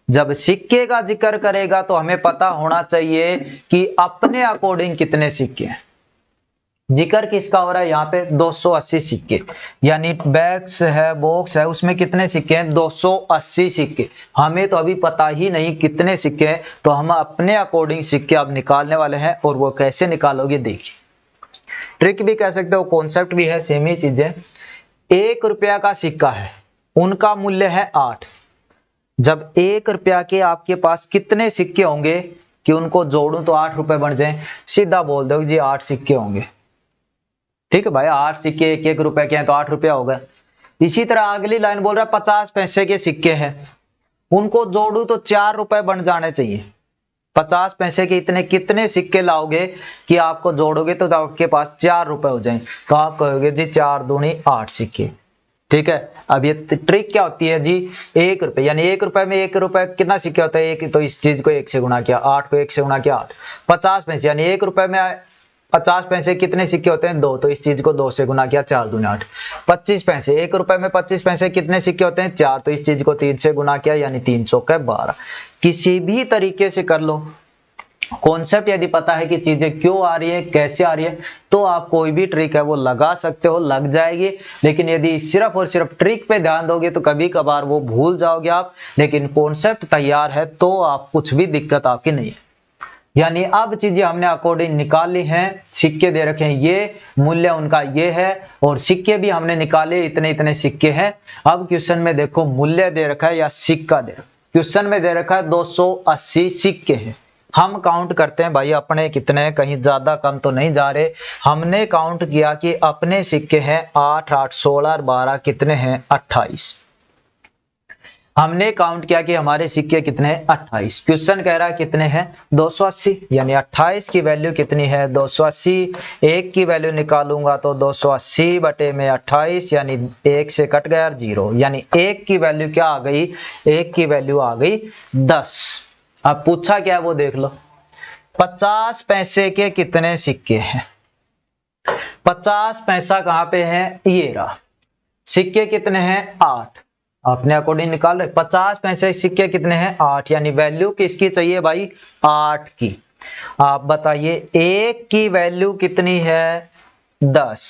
जब सिक्के का जिक्र करेगा तो हमें पता होना चाहिए कि अपने अकॉर्डिंग कितने सिक्के हैं। जिक्र किसका हो रहा है यहाँ पे 280 सिक्के, यानी बैग्स है बॉक्स है उसमें कितने सिक्के हैं 280 सिक्के। हमें तो अभी पता ही नहीं कितने सिक्के हैं, तो हम अपने अकॉर्डिंग सिक्के अब निकालने वाले हैं। और वो कैसे निकालोगे देखिए, ट्रिक भी कह सकते हो, कॉन्सेप्ट भी है, सेम ही चीजें। 1 रुपया का सिक्का है, उनका मूल्य है 8। जब 1 रुपया के आपके पास कितने सिक्के होंगे कि उनको जोड़ूं तो 8 रुपए बन जाए, सीधा बोल दो जी 8 सिक्के होंगे। ठीक है भाई, 8 सिक्के 1 रुपए के हैं तो 8 रुपया होगा। इसी तरह अगली लाइन बोल रहा है 50 पैसे के सिक्के हैं, उनको जोड़ू तो 4 रुपए बन जाने चाहिए। 50 पैसे के इतने कितने सिक्के लाओगे कि आपको जोड़ोगे तो आपके पास 4 रुपए हो जाएंगे। तो आप कहोगे जी 4 दूनी 8 सिक्के। ठीक है, अब ये ट्रिक क्या होती है जी, 1 रुपए यानी 1 रुपए में 1 रुपए कितना सिक्के होता है, एक, तो इस चीज को 1 से गुणा किया, 8 को 1 से गुणा किया 8। 50 पैसे यानी 1 रुपए में 50 पैसे कितने सिक्के होते हैं, 2, तो इस चीज को 2 से गुणा किया, 4 दूनी 8। 25 पैसे 1 रुपए में 25 पैसे कितने सिक्के होते हैं, 4, तो इस चीज को 3 से गुणा किया यानी 300 के 12। किसी भी तरीके से कर लो, कॉन्सेप्ट यदि पता है कि चीजें क्यों आ रही है, कैसे आ रही है, तो आप कोई भी ट्रिक है वो लगा सकते हो, लग जाएगी। लेकिन यदि सिर्फ और सिर्फ ट्रिक पे ध्यान दोगे तो कभी कभार वो भूल जाओगे आप। लेकिन कॉन्सेप्ट तैयार है तो आप कुछ भी दिक्कत आपकी नहीं है। यानी अब चीजें हमने अकॉर्डिंग निकाल ली हैं, सिक्के दे रखे हैं, ये मूल्य उनका ये है, और सिक्के भी हमने निकाले, इतने इतने सिक्के हैं। अब क्वेश्चन में देखो मूल्य दे रखा है या सिक्का दे रखा है। क्वेश्चन में दे रखा है 280 सिक्के हैं। हम काउंट करते हैं भाई अपने कितने हैं, कहीं ज्यादा कम तो नहीं जा रहे। हमने काउंट किया कि अपने सिक्के हैं 8, 8, 16 और 12 कितने हैं, 28। हमने काउंट किया कि हमारे सिक्के कितने हैं, 28। क्वेश्चन कह रहा है कितने हैं, 280, यानी 28 की वैल्यू कितनी है, 280। 1 की वैल्यू निकालूंगा तो 280 बटे में 28 यानी 1 से कट गया 0, यानी 1 की वैल्यू क्या आ गई, 1 की वैल्यू आ गई 10। अब पूछा क्या है वो देख लो, 50 पैसे के कितने सिक्के हैं। 50 पैसा कहां पे है, ये रहा। सिक्के कितने हैं, 8। अपने अकॉर्डिंग निकाल रहे। 50 पैसे सिक्के कितने हैं, 8, यानी वैल्यू किसकी चाहिए भाई, 8 की। आप बताइए 1 की वैल्यू कितनी है, 10,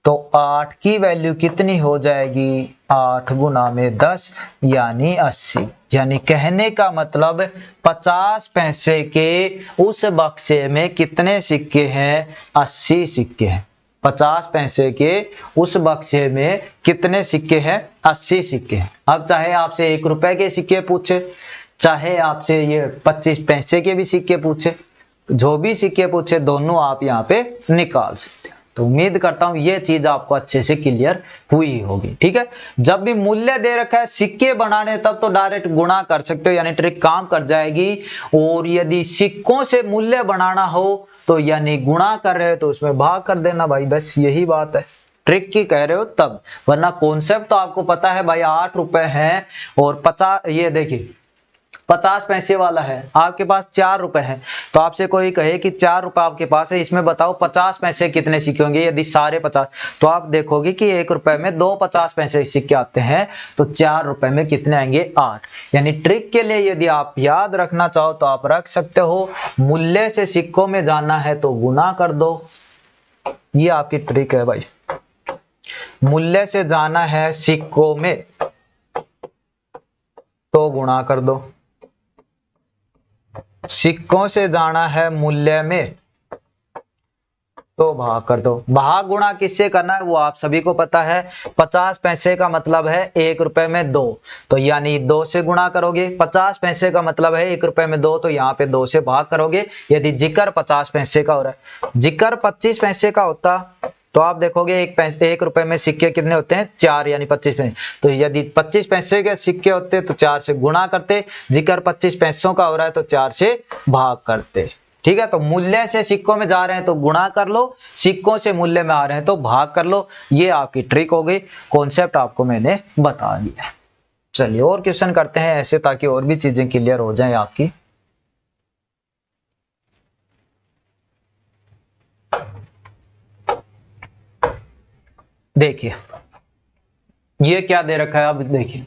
तो 8 की वैल्यू कितनी हो जाएगी, 8 गुना में 10 यानी 80। यानी कहने का मतलब 50 पैसे के उस बक्से में कितने सिक्के हैं, 80 सिक्के हैं। 50 पैसे के उस बक्से में कितने सिक्के हैं, 80 सिक्के हैं। अब चाहे आपसे 1 रुपए के सिक्के पूछे, चाहे आपसे ये 25 पैसे के भी सिक्के पूछे, जो भी सिक्के पूछे दोनों आप यहाँ पे निकाल सकते हैं। तो उम्मीद करता हूं ये चीज आपको अच्छे से क्लियर हुई होगी। ठीक है, जब भी मूल्य दे रखा है सिक्के बनाने तब तो डायरेक्ट गुणा कर सकते हो, यानी ट्रिक काम कर जाएगी। और यदि सिक्कों से मूल्य बनाना हो तो यानी गुणा कर रहे हो तो उसमें भाग कर देना भाई, बस यही बात है। ट्रिक की कह रहे हो तब, वरना कॉन्सेप्ट तो आपको पता है भाई। 8 रुपए हैं और 50, ये देखिए 50 पैसे वाला है, आपके पास 4 रुपए है। तो आपसे कोई कहे कि 4 रुपए आपके पास है, इसमें बताओ 50 पैसे कितने सिक्के होंगे। यदि सारे 50, तो आप देखोगे कि 1 रुपए में 2 50 पैसे सिक्के आते हैं, तो 4 रुपए में कितने आएंगे, 8। यानी ट्रिक के लिए यदि आप याद रखना चाहो तो आप रख सकते हो। मूल्य से सिक्कों में जाना है तो गुना कर दो, ये आपकी ट्रिक है भाई। मूल्य से जाना है सिक्कों में तो गुणा कर दो, सिक्कों से जाना है मूल्य में तो भाग कर दो। भाग गुणा किससे करना है वो आप सभी को पता है। 50 पैसे का मतलब है 1 रुपए में 2, तो यानी 2 से गुणा करोगे। 50 पैसे का मतलब है 1 रुपए में 2, तो यहाँ पे 2 से भाग करोगे। यदि जिक्र 50 पैसे का हो रहा है, जिक्र 25 पैसे का होता तो आप देखोगे 1 रुपए में सिक्के कितने होते हैं, 4, यानी 25 पैसे। तो यदि 25 पैसे के सिक्के होते तो 4 से गुणा करते, जिक्र 25 पैसों का हो रहा है तो 4 से भाग करते। ठीक है, तो मूल्य से सिक्कों में जा रहे हैं तो गुणा कर लो, सिक्कों से मूल्य में आ रहे हैं तो भाग कर लो। ये आपकी ट्रिक हो गई, कॉन्सेप्ट आपको मैंने बता दिया। चलिए और क्वेश्चन करते हैं ऐसे, ताकि और भी चीजें क्लियर हो जाए आपकी। देखिए ये क्या दे रखा है, अब देखिए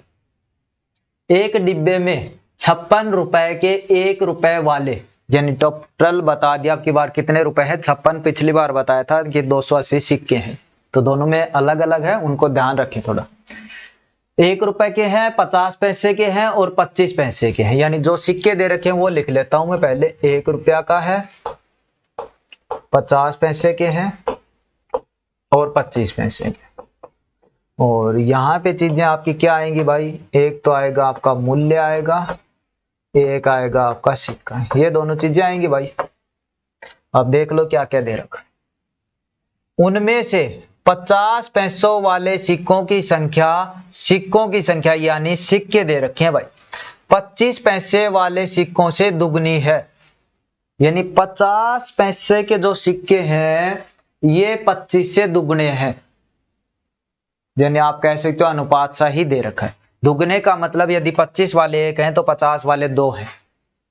एक डिब्बे में 56 रुपए के 1 रुपए वाले, यानी टोटल बता दिया आपकी बार कितने रुपए है, 56। पिछली बार बताया था कि 280 सिक्के हैं, तो दोनों में अलग अलग है, उनको ध्यान रखें थोड़ा। 1 रुपए के हैं, 50 पैसे के हैं और 25 पैसे के हैं। यानी जो सिक्के दे रखे हैं वो लिख लेता हूं मैं पहले। 1 रुपया का है, 50 पैसे के हैं और 25 पैसे के। और यहाँ पे चीजें आपकी क्या आएंगी भाई, एक तो आएगा आपका मूल्य आएगा, एक आएगा आपका सिक्का, ये दोनों चीजें आएंगी भाई। अब देख लो क्या क्या दे रखा है। उनमें से 50 पैसों वाले सिक्कों की संख्या यानी सिक्के दे रखे हैं भाई, 25 पैसे वाले सिक्कों से दुगनी है। यानी 50 पैसे के जो सिक्के हैं ये 25 से दुगने हैं। यानी आप कह सकते हो अनुपात सा ही दे रखा है। दुगने का मतलब यदि 25 वाले एक हैं तो 50 वाले दो हैं,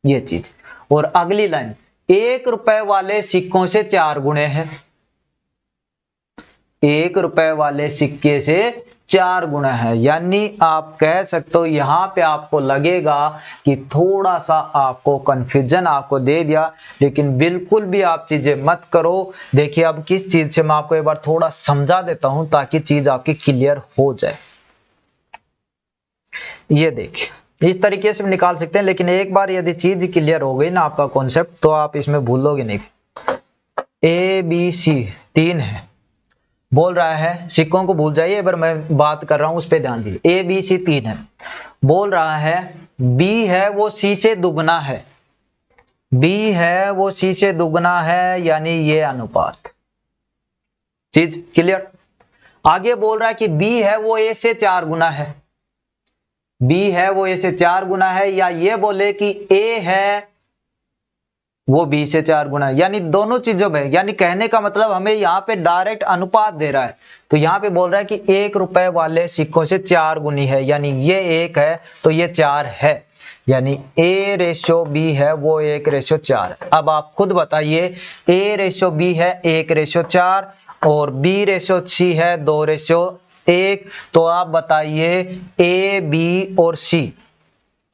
ये चीज। और अगली लाइन, 1 रुपए वाले सिक्कों से 4 गुणे हैं। 1 रुपए वाले सिक्के से 4 गुना है। यानी आप कह सकते हो यहां पे आपको लगेगा कि थोड़ा सा आपको कंफ्यूजन आपको दे दिया, लेकिन बिल्कुल भी आप चीजें मत करो। देखिए अब किस चीज से मैं आपको एक बार थोड़ा समझा देता हूं ताकि चीज आपकी क्लियर हो जाए। ये देखिए इस तरीके से निकाल सकते हैं, लेकिन एक बार यदि चीज क्लियर हो गई ना आपका कॉन्सेप्ट, तो आप इसमें भूलोगे नहीं। ए बी सी 3 है, बोल रहा है सिक्कों को भूल जाइए, पर मैं बात कर रहा हूं उस पर ध्यान दीजिए। ए बी सी 3 है, बोल रहा है बी है वो सी से दुगना है। बी है वो सी से दुगना है, यानी ये अनुपात। चीज क्लियर। आगे बोल रहा है कि बी है वो ए से 4 गुना है। बी है वो ए से 4 गुना है, या ये बोले कि ए है वो बी से 4 गुना है। यानी दोनों चीजों में, यानी कहने का मतलब हमें यहाँ पे डायरेक्ट अनुपात दे रहा है। तो यहाँ पे बोल रहा है कि 1 रुपए वाले सिक्कों से 4 गुनी है, यानी ये 1 है तो ये 4 है। यानी A रेशो B है वो 1 रेशो 4। अब आप खुद बताइए, A रेशो B है 1 रेशो 4 और B रेशो C है 2 रेशो 1। तो आप बताइए A, B और C,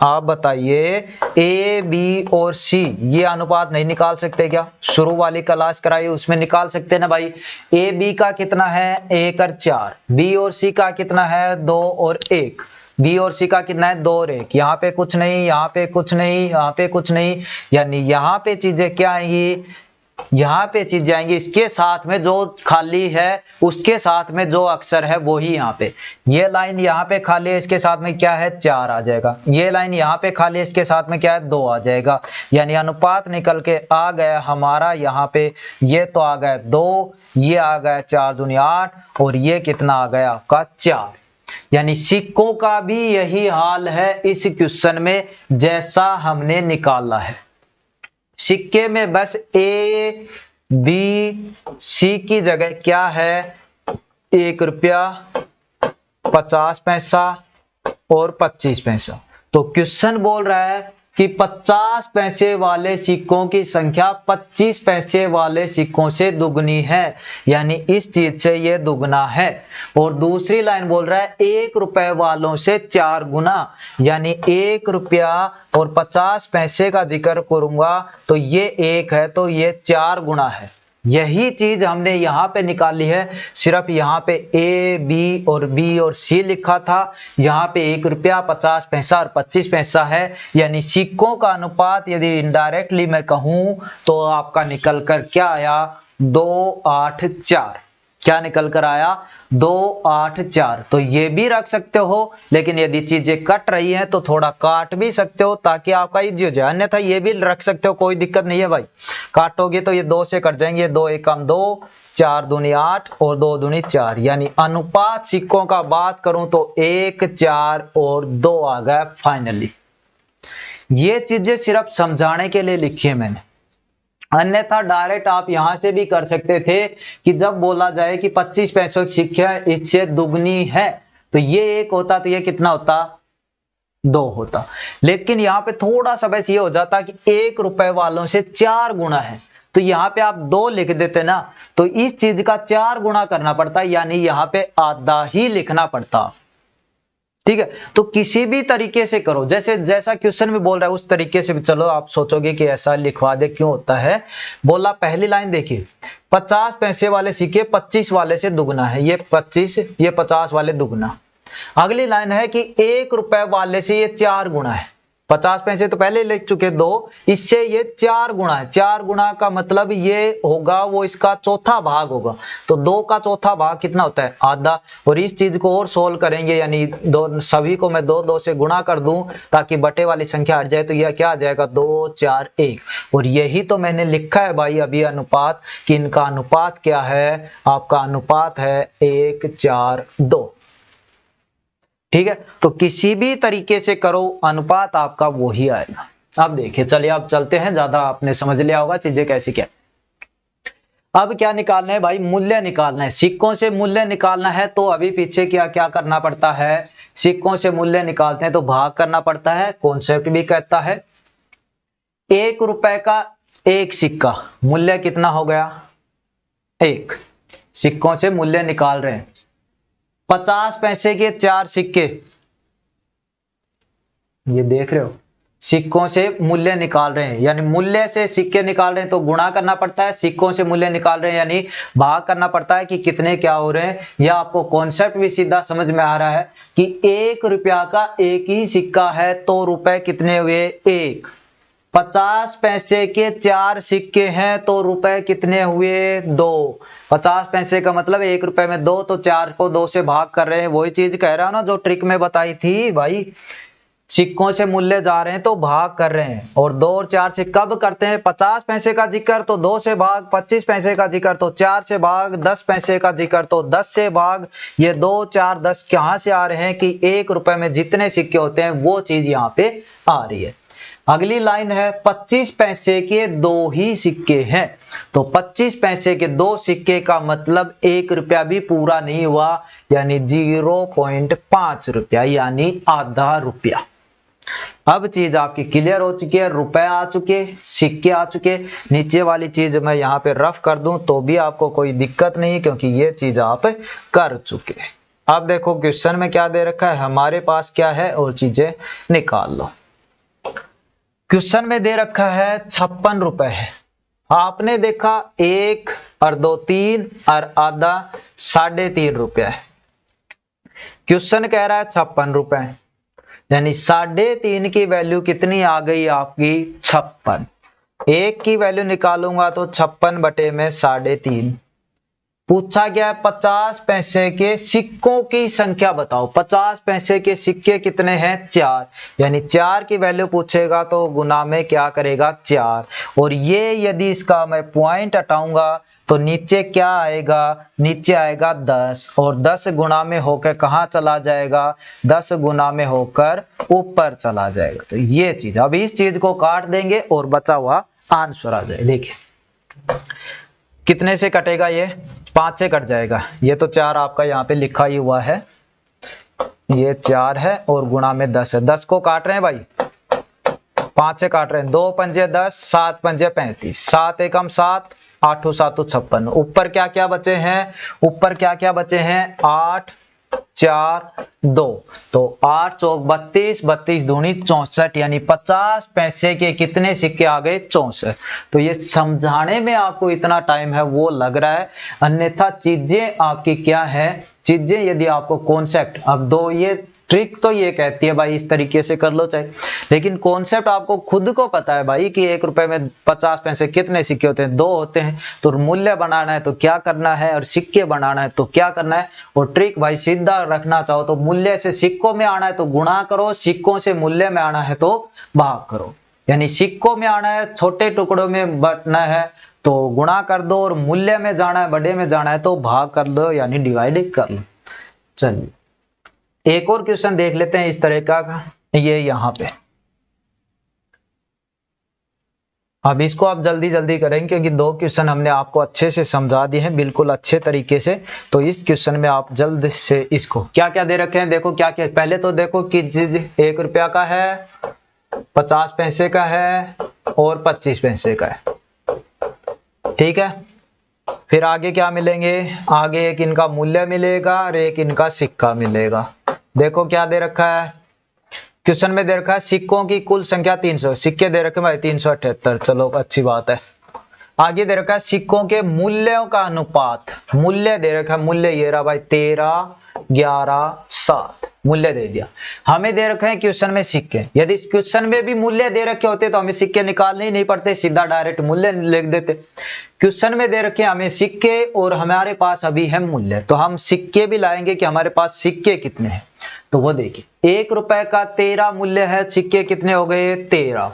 आप बताइए ए बी और सी ये अनुपात नहीं निकाल सकते क्या? शुरू वाली क्लास कराई उसमें निकाल सकते ना भाई। ए बी का कितना है 1 और 4, बी और सी का कितना है 2 और 1, बी और सी का कितना है 2 और 1। यहाँ पे कुछ नहीं, यहाँ पे कुछ नहीं, यहाँ पे कुछ नहीं, यानी यहाँ पे चीजें क्या आएंगी, यहाँ पे चीजें आएंगी इसके साथ में जो खाली है उसके साथ में जो अक्षर है वो ही यहाँ पे। ये लाइन यहाँ पे खाली है, इसके साथ में क्या है 4 आ जाएगा। ये लाइन यहाँ पे खाली है, इसके साथ में क्या है 2 आ जाएगा। यानी अनुपात निकल के आ गया हमारा यहाँ पे, ये तो आ गया 2, ये आ गया 4 दूनी 8 और ये कितना आ गया आपका 4। यानी सिक्कों का भी यही हाल है इस क्वेश्चन में जैसा हमने निकाला है। सिक्के में बस ए बी सी की जगह क्या है 1 रुपया 50 पैसा और 25 पैसा। तो क्वेश्चन बोल रहा है कि 50 पैसे वाले सिक्कों की संख्या 25 पैसे वाले सिक्कों से दुगनी है, यानी इस चीज से ये दुगना है। और दूसरी लाइन बोल रहा है 1 रुपए वालों से 4 गुना, यानी 1 रुपया और 50 पैसे का जिक्र करूंगा तो ये 1 है तो ये 4 गुना है। यही चीज हमने यहाँ पे निकाली है, सिर्फ यहाँ पे ए बी और बी और सी लिखा था, यहाँ पे 1 रुपया 50 पैसा और 25 पैसा है। यानी सिक्कों का अनुपात यदि इनडायरेक्टली मैं कहूं तो आपका निकल कर क्या आया 284। क्या निकल कर आया 284। तो ये भी रख सकते हो, लेकिन यदि चीजें कट रही हैं तो थोड़ा काट भी सकते हो ताकि आपका इजी हो जाए, अन्यथा ये भी रख सकते हो, कोई दिक्कत नहीं है भाई। काटोगे तो ये 2 से कट जाएंगे, 2 एकम 2, 4 दूनी 8 और 2 दूनी 4। यानी अनुपात सिक्कों का बात करूं तो 1 4 और 2 आ गया फाइनली। ये चीजें सिर्फ समझाने के लिए लिखी है मैंने, अन्यथा डायरेक्ट आप यहां से भी कर सकते थे कि जब बोला जाए कि 25 पैसों की सिक्का इससे दुगनी है तो ये 1 होता तो ये कितना होता 2 होता। लेकिन यहाँ पे थोड़ा सा बस ये हो जाता कि 1 रुपए वालों से 4 गुना है तो यहाँ पे आप 2 लिख देते ना, तो इस चीज का 4 गुना करना पड़ता, यानी यहाँ पे आधा ही लिखना पड़ता। ठीक है, तो किसी भी तरीके से करो, जैसे जैसा क्वेश्चन में बोल रहा है उस तरीके से भी चलो। आप सोचोगे कि ऐसा लिखवा दे, क्यों होता है? बोला पहली लाइन देखिए 50 पैसे वाले सिक्के 25 वाले से दुगना है, ये 25 ये 50 वाले दुगना। अगली लाइन है कि 1 रुपए वाले से ये 4 गुना है, 50 पैसे तो पहले लिख चुके 2, इससे ये 4 गुना है। 4 गुना का मतलब ये होगा वो इसका चौथा भाग होगा, तो 2 का चौथा भाग कितना होता है आधा। और इस चीज को और सोल्व करेंगे, यानी दो सभी को मैं 2 से गुणा कर दूं ताकि बटे वाली संख्या हट जाए, तो यह क्या आ जाएगा 2 4 1। और यही तो मैंने लिखा है भाई अभी अनुपात, कि इनका अनुपात क्या है, आपका अनुपात है 1 4 2। ठीक है, तो किसी भी तरीके से करो अनुपात आपका वो ही आएगा। अब देखिए, चलिए अब चलते हैं, ज्यादा आपने समझ लिया होगा चीजें कैसी क्या। अब क्या निकालना है भाई, मूल्य निकालना है। सिक्कों से मूल्य निकालना है तो अभी पीछे क्या क्या करना पड़ता है, सिक्कों से मूल्य निकालते हैं तो भाग करना पड़ता है। कॉन्सेप्ट भी कहता है 1 रुपए का एक सिक्का, मूल्य कितना हो गया 1। सिक्कों से मूल्य निकाल रहे हैं, 50 पैसे के 4 सिक्के, ये देख रहे हो, सिक्कों से मूल्य निकाल रहे हैं, यानी मूल्य से सिक्के निकाल रहे हैं तो गुणा करना पड़ता है, सिक्कों से मूल्य निकाल रहे हैं यानी भाग करना पड़ता है कि कितने क्या हो रहे हैं। यह आपको कॉन्सेप्ट भी सीधा समझ में आ रहा है कि 1 रुपया का एक ही सिक्का है तो रुपए कितने हुए 1। 50 पैसे के 4 सिक्के हैं तो रुपए कितने हुए 2। 50 पैसे का मतलब 1 रुपए में 2, तो 4 को 2 से भाग कर रहे हैं। वही चीज कह रहा हूं ना जो ट्रिक में बताई थी भाई, सिक्कों से मूल्य जा रहे हैं तो भाग कर रहे हैं। और 2 और 4 से कब करते हैं, 50 पैसे का जिक्र तो 2 से भाग, 25 पैसे का जिक्र तो 4 से भाग, 10 पैसे का जिक्र तो 10 से भाग। ये 2 4 10 कहां से आ रहे हैं कि 1 रुपए में जितने सिक्के होते हैं वो चीज यहाँ पे आ रही है। अगली लाइन है 25 पैसे के 2 ही सिक्के हैं, तो 25 पैसे के 2 सिक्के का मतलब 1 रुपया भी पूरा नहीं हुआ, यानी 0.5 रुपया, यानी आधा रुपया। अब चीज आपकी क्लियर हो चुकी है, रुपए आ चुके, सिक्के आ चुके। नीचे वाली चीज मैं यहाँ पे रफ कर दूं तो भी आपको कोई दिक्कत नहीं, क्योंकि ये चीज आप कर चुके। अब देखो क्वेश्चन में क्या दे रखा है, हमारे पास क्या है और चीजें निकाल लो। क्वेश्चन में दे रखा है 56 रुपए है, आपने देखा 1 और 2 3 और आधा 3.5 रुपया है। क्वेश्चन कह रहा है 56 रुपए, यानी 3.5 की वैल्यू कितनी आ गई आपकी 56। 1 की वैल्यू निकालूंगा तो 56 बटे में 3.5। पूछा गया है 50 पैसे के सिक्कों की संख्या बताओ। 50 पैसे के सिक्के कितने हैं 4, यानी 4 की वैल्यू पूछेगा तो गुना में क्या करेगा 4। और ये यदि इसका मैं पॉइंट हटाऊंगा तो नीचे क्या आएगा, नीचे आएगा 10, और 10 गुना में होकर कहां चला जाएगा, 10 गुना में होकर ऊपर चला जाएगा। तो ये चीज, अब इस चीज को काट देंगे और बचा हुआ आंसर आ जाए। देखिए कितने से कटेगा, ये 5 से कट जाएगा। ये तो 4 आपका यहाँ पे लिखा ही हुआ है, ये 4 है और गुणा में 10 है। 10 को काट रहे हैं भाई, 5 से काट रहे हैं, 2 पंजे 10, 7 पंजे 35, 7 एकम 7, 8 7 56। ऊपर क्या क्या बचे हैं, ऊपर क्या क्या बचे हैं 8 4 2, तो 8 चौक 32, 32 दूनी 64, यानी 50 पैसे के कितने सिक्के आ गए 64। तो ये समझाने में आपको इतना टाइम है वो लग रहा है, अन्यथा चीजें आपकी क्या है, चीजें यदि आपको कॉन्सेप्ट, अब दो ये ट्रिक तो ये कहती है भाई इस तरीके से कर लो चाहे, लेकिन कॉन्सेप्ट आपको खुद को पता है भाई कि 1 रुपए में 50 पैसे कितने सिक्के होते हैं 2 होते हैं। तो मूल्य बनाना है तो क्या करना है, और सिक्के बनाना है तो क्या करना है। और ट्रिक भाई सीधा रखना चाहो तो मूल्य से सिक्कों में आना है तो गुणा करो, सिक्कों से मूल्य में आना है तो भाग करो। यानी सिक्कों में आना है छोटे टुकड़ों में बंटना है तो गुणा कर दो, और मूल्य में जाना है बड़े में जाना है तो भाग कर दो, यानी डिवाइड कर लो। चलिए एक और क्वेश्चन देख लेते हैं इस तरह का, ये यहां पे। अब इसको आप जल्दी जल्दी करेंगे क्योंकि 2 क्वेश्चन हमने आपको अच्छे से समझा दिए हैं, बिल्कुल अच्छे तरीके से। तो इस क्वेश्चन में आप जल्द से इसको क्या क्या दे रखे हैं देखो क्या क्या। पहले तो देखो कि चीज 1 रुपया का है, 50 पैसे का है और 25 पैसे का है, ठीक है। फिर आगे क्या मिलेंगे, आगे एक इनका मूल्य मिलेगा और एक इनका सिक्का मिलेगा। देखो क्या दे रखा है, क्वेश्चन में दे रखा है सिक्कों की कुल संख्या 300, सिक्के दे रखे भाई 378, चलो अच्छी बात है। आगे दे रखा है सिक्कों के मूल्यों का अनुपात, मूल्य दे रखा है, मूल्य ये रहा भाई 13 11 7, मूल्य दे दिया। हमें दे रखे हैं क्वेश्चन में सिक्के, यदि इस क्वेश्चन में भी मूल्य दे रखे होते तो हमें सिक्के निकालने ही नहीं पड़ते, सीधा डायरेक्ट मूल्य लिख देते। क्वेश्चन में दे रखे हमें सिक्के और हमारे पास अभी है मूल्य, तो हम सिक्के भी लाएंगे कि हमारे पास सिक्के कितने हैं। तो वो देखिए 1 रुपए का 13 मूल्य है, सिक्के कितने हो गए 13।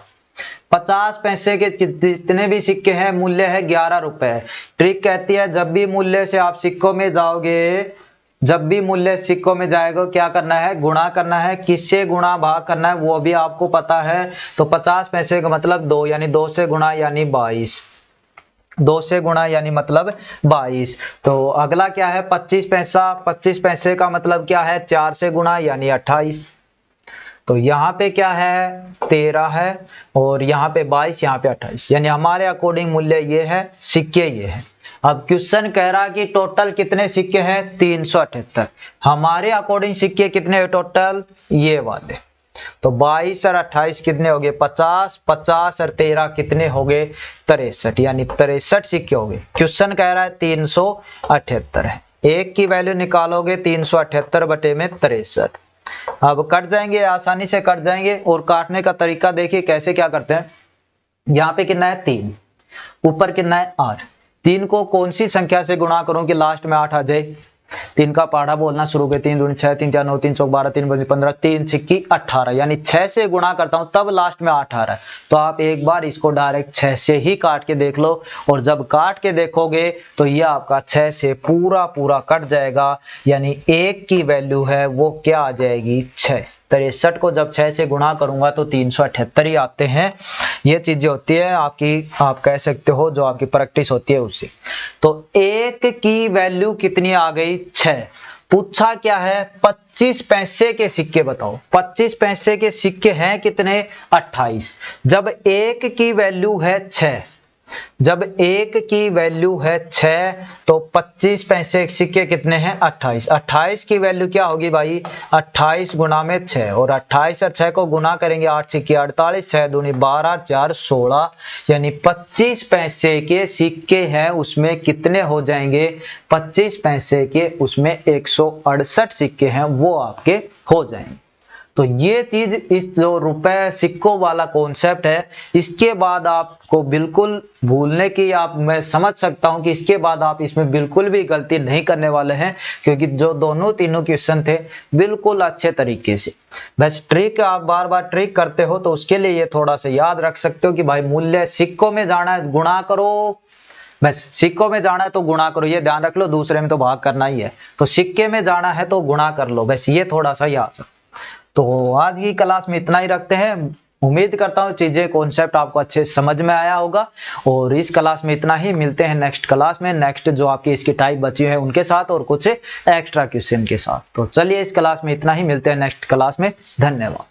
50 पैसे के जितने भी सिक्के हैं मूल्य है 11 रुपए। ट्रिक कहती है जब भी मूल्य से आप सिक्कों में जाओगे जब भी मूल्य सिक्कों में जाएगा क्या करना है, गुणा करना है। किससे गुणा भाग करना है वो भी आपको पता है। तो 50 पैसे का मतलब 2, यानी 2 से गुणा यानी 22, 2 से गुणा यानी मतलब 22। तो अगला क्या है 25 पैसा, 25 पैसे का मतलब क्या है 4 से गुणा यानी 28। तो यहाँ पे क्या है 13 है और यहाँ पे 22, यहाँ पे 28, यानी हमारे अकॉर्डिंग मूल्य ये है, सिक्के ये है। अब क्वेश्चन कह रहा है कि टोटल कितने सिक्के हैं 378। हमारे अकॉर्डिंग सिक्के कितने हैं टोटल, ये वाले। तो 22 और 28 कितने हो गए 50, 50 और 13 कितने हो गए 63, यानी 63 सिक्के हो गए। क्वेश्चन कह रहा है 378 है, एक की वैल्यू निकालोगे 378 बटे में 63। अब कट जाएंगे, आसानी से कट जाएंगे। और काटने का तरीका देखिए कैसे क्या करते हैं। यहाँ पे कितना है 3, ऊपर कितना है 8। 3 को कौन सी संख्या से गुणा करूं कि लास्ट में 8 आ जाए। 3 का पहाड़ा बोलना शुरू कर, 3 दूनी 6, 3 4 9, 3 चौक 12, 3 पंजे 15, 3 छिक्की 18, यानी 6 से गुणा करता हूं तब लास्ट में 8 आ रहा है। तो आप एक बार इसको डायरेक्ट 6 से ही काट के देख लो, और जब काट के देखोगे तो ये आपका 6 से पूरा पूरा कट जाएगा, यानी 1 की वैल्यू है वो क्या आ जाएगी 6। 63 को जब 6 से गुणा करूंगा तो 378 ही आते हैं। ये चीजें होती है आपकी, आप कह सकते हो जो आपकी प्रैक्टिस होती है उससे। तो 1 की वैल्यू कितनी आ गई 6। पूछा क्या है 25 पैसे के सिक्के बताओ। 25 पैसे के सिक्के हैं कितने 28। जब 1 की वैल्यू है 6, जब 1 की वैल्यू है 6 तो 25 पैसे के सिक्के कितने हैं 28। 28 की वैल्यू क्या होगी भाई 28 गुना में 6, और 28 और 6 को गुना करेंगे 8 छिक्के 48, 6 दूनी 12, 4 16, यानी 25 पैसे के सिक्के हैं उसमें कितने हो जाएंगे 25 पैसे के उसमें 168 सिक्के हैं वो आपके हो जाएंगे। तो ये चीज इस जो रुपए सिक्कों वाला कॉन्सेप्ट है, इसके बाद आपको बिल्कुल भूलने की, आप मैं समझ सकता हूं कि इसके बाद आप इसमें बिल्कुल भी गलती नहीं करने वाले हैं, क्योंकि जो दोनों तीनों क्वेश्चन थे बिल्कुल अच्छे तरीके से। बस ट्रिक आप बार बार ट्रिक करते हो तो उसके लिए ये थोड़ा सा याद रख सकते हो कि भाई मूल्य सिक्कों में जाना है गुणा करो, बस सिक्कों में जाना है तो गुणा करो, ये ध्यान रख लो। दूसरे में तो भाग करना ही है, तो सिक्के में जाना है तो गुणा कर लो, बस ये थोड़ा सा याद रखो। तो आज की क्लास में इतना ही रखते हैं। उम्मीद करता हूँ चीजें कॉन्सेप्ट आपको अच्छे समझ में आया होगा, और इस क्लास में इतना ही। मिलते हैं नेक्स्ट क्लास में, नेक्स्ट जो आपकी इसकी टाइप बची है उनके साथ और कुछ एक्स्ट्रा क्वेश्चन के साथ। तो चलिए इस क्लास में इतना ही, मिलते हैं नेक्स्ट क्लास में। धन्यवाद।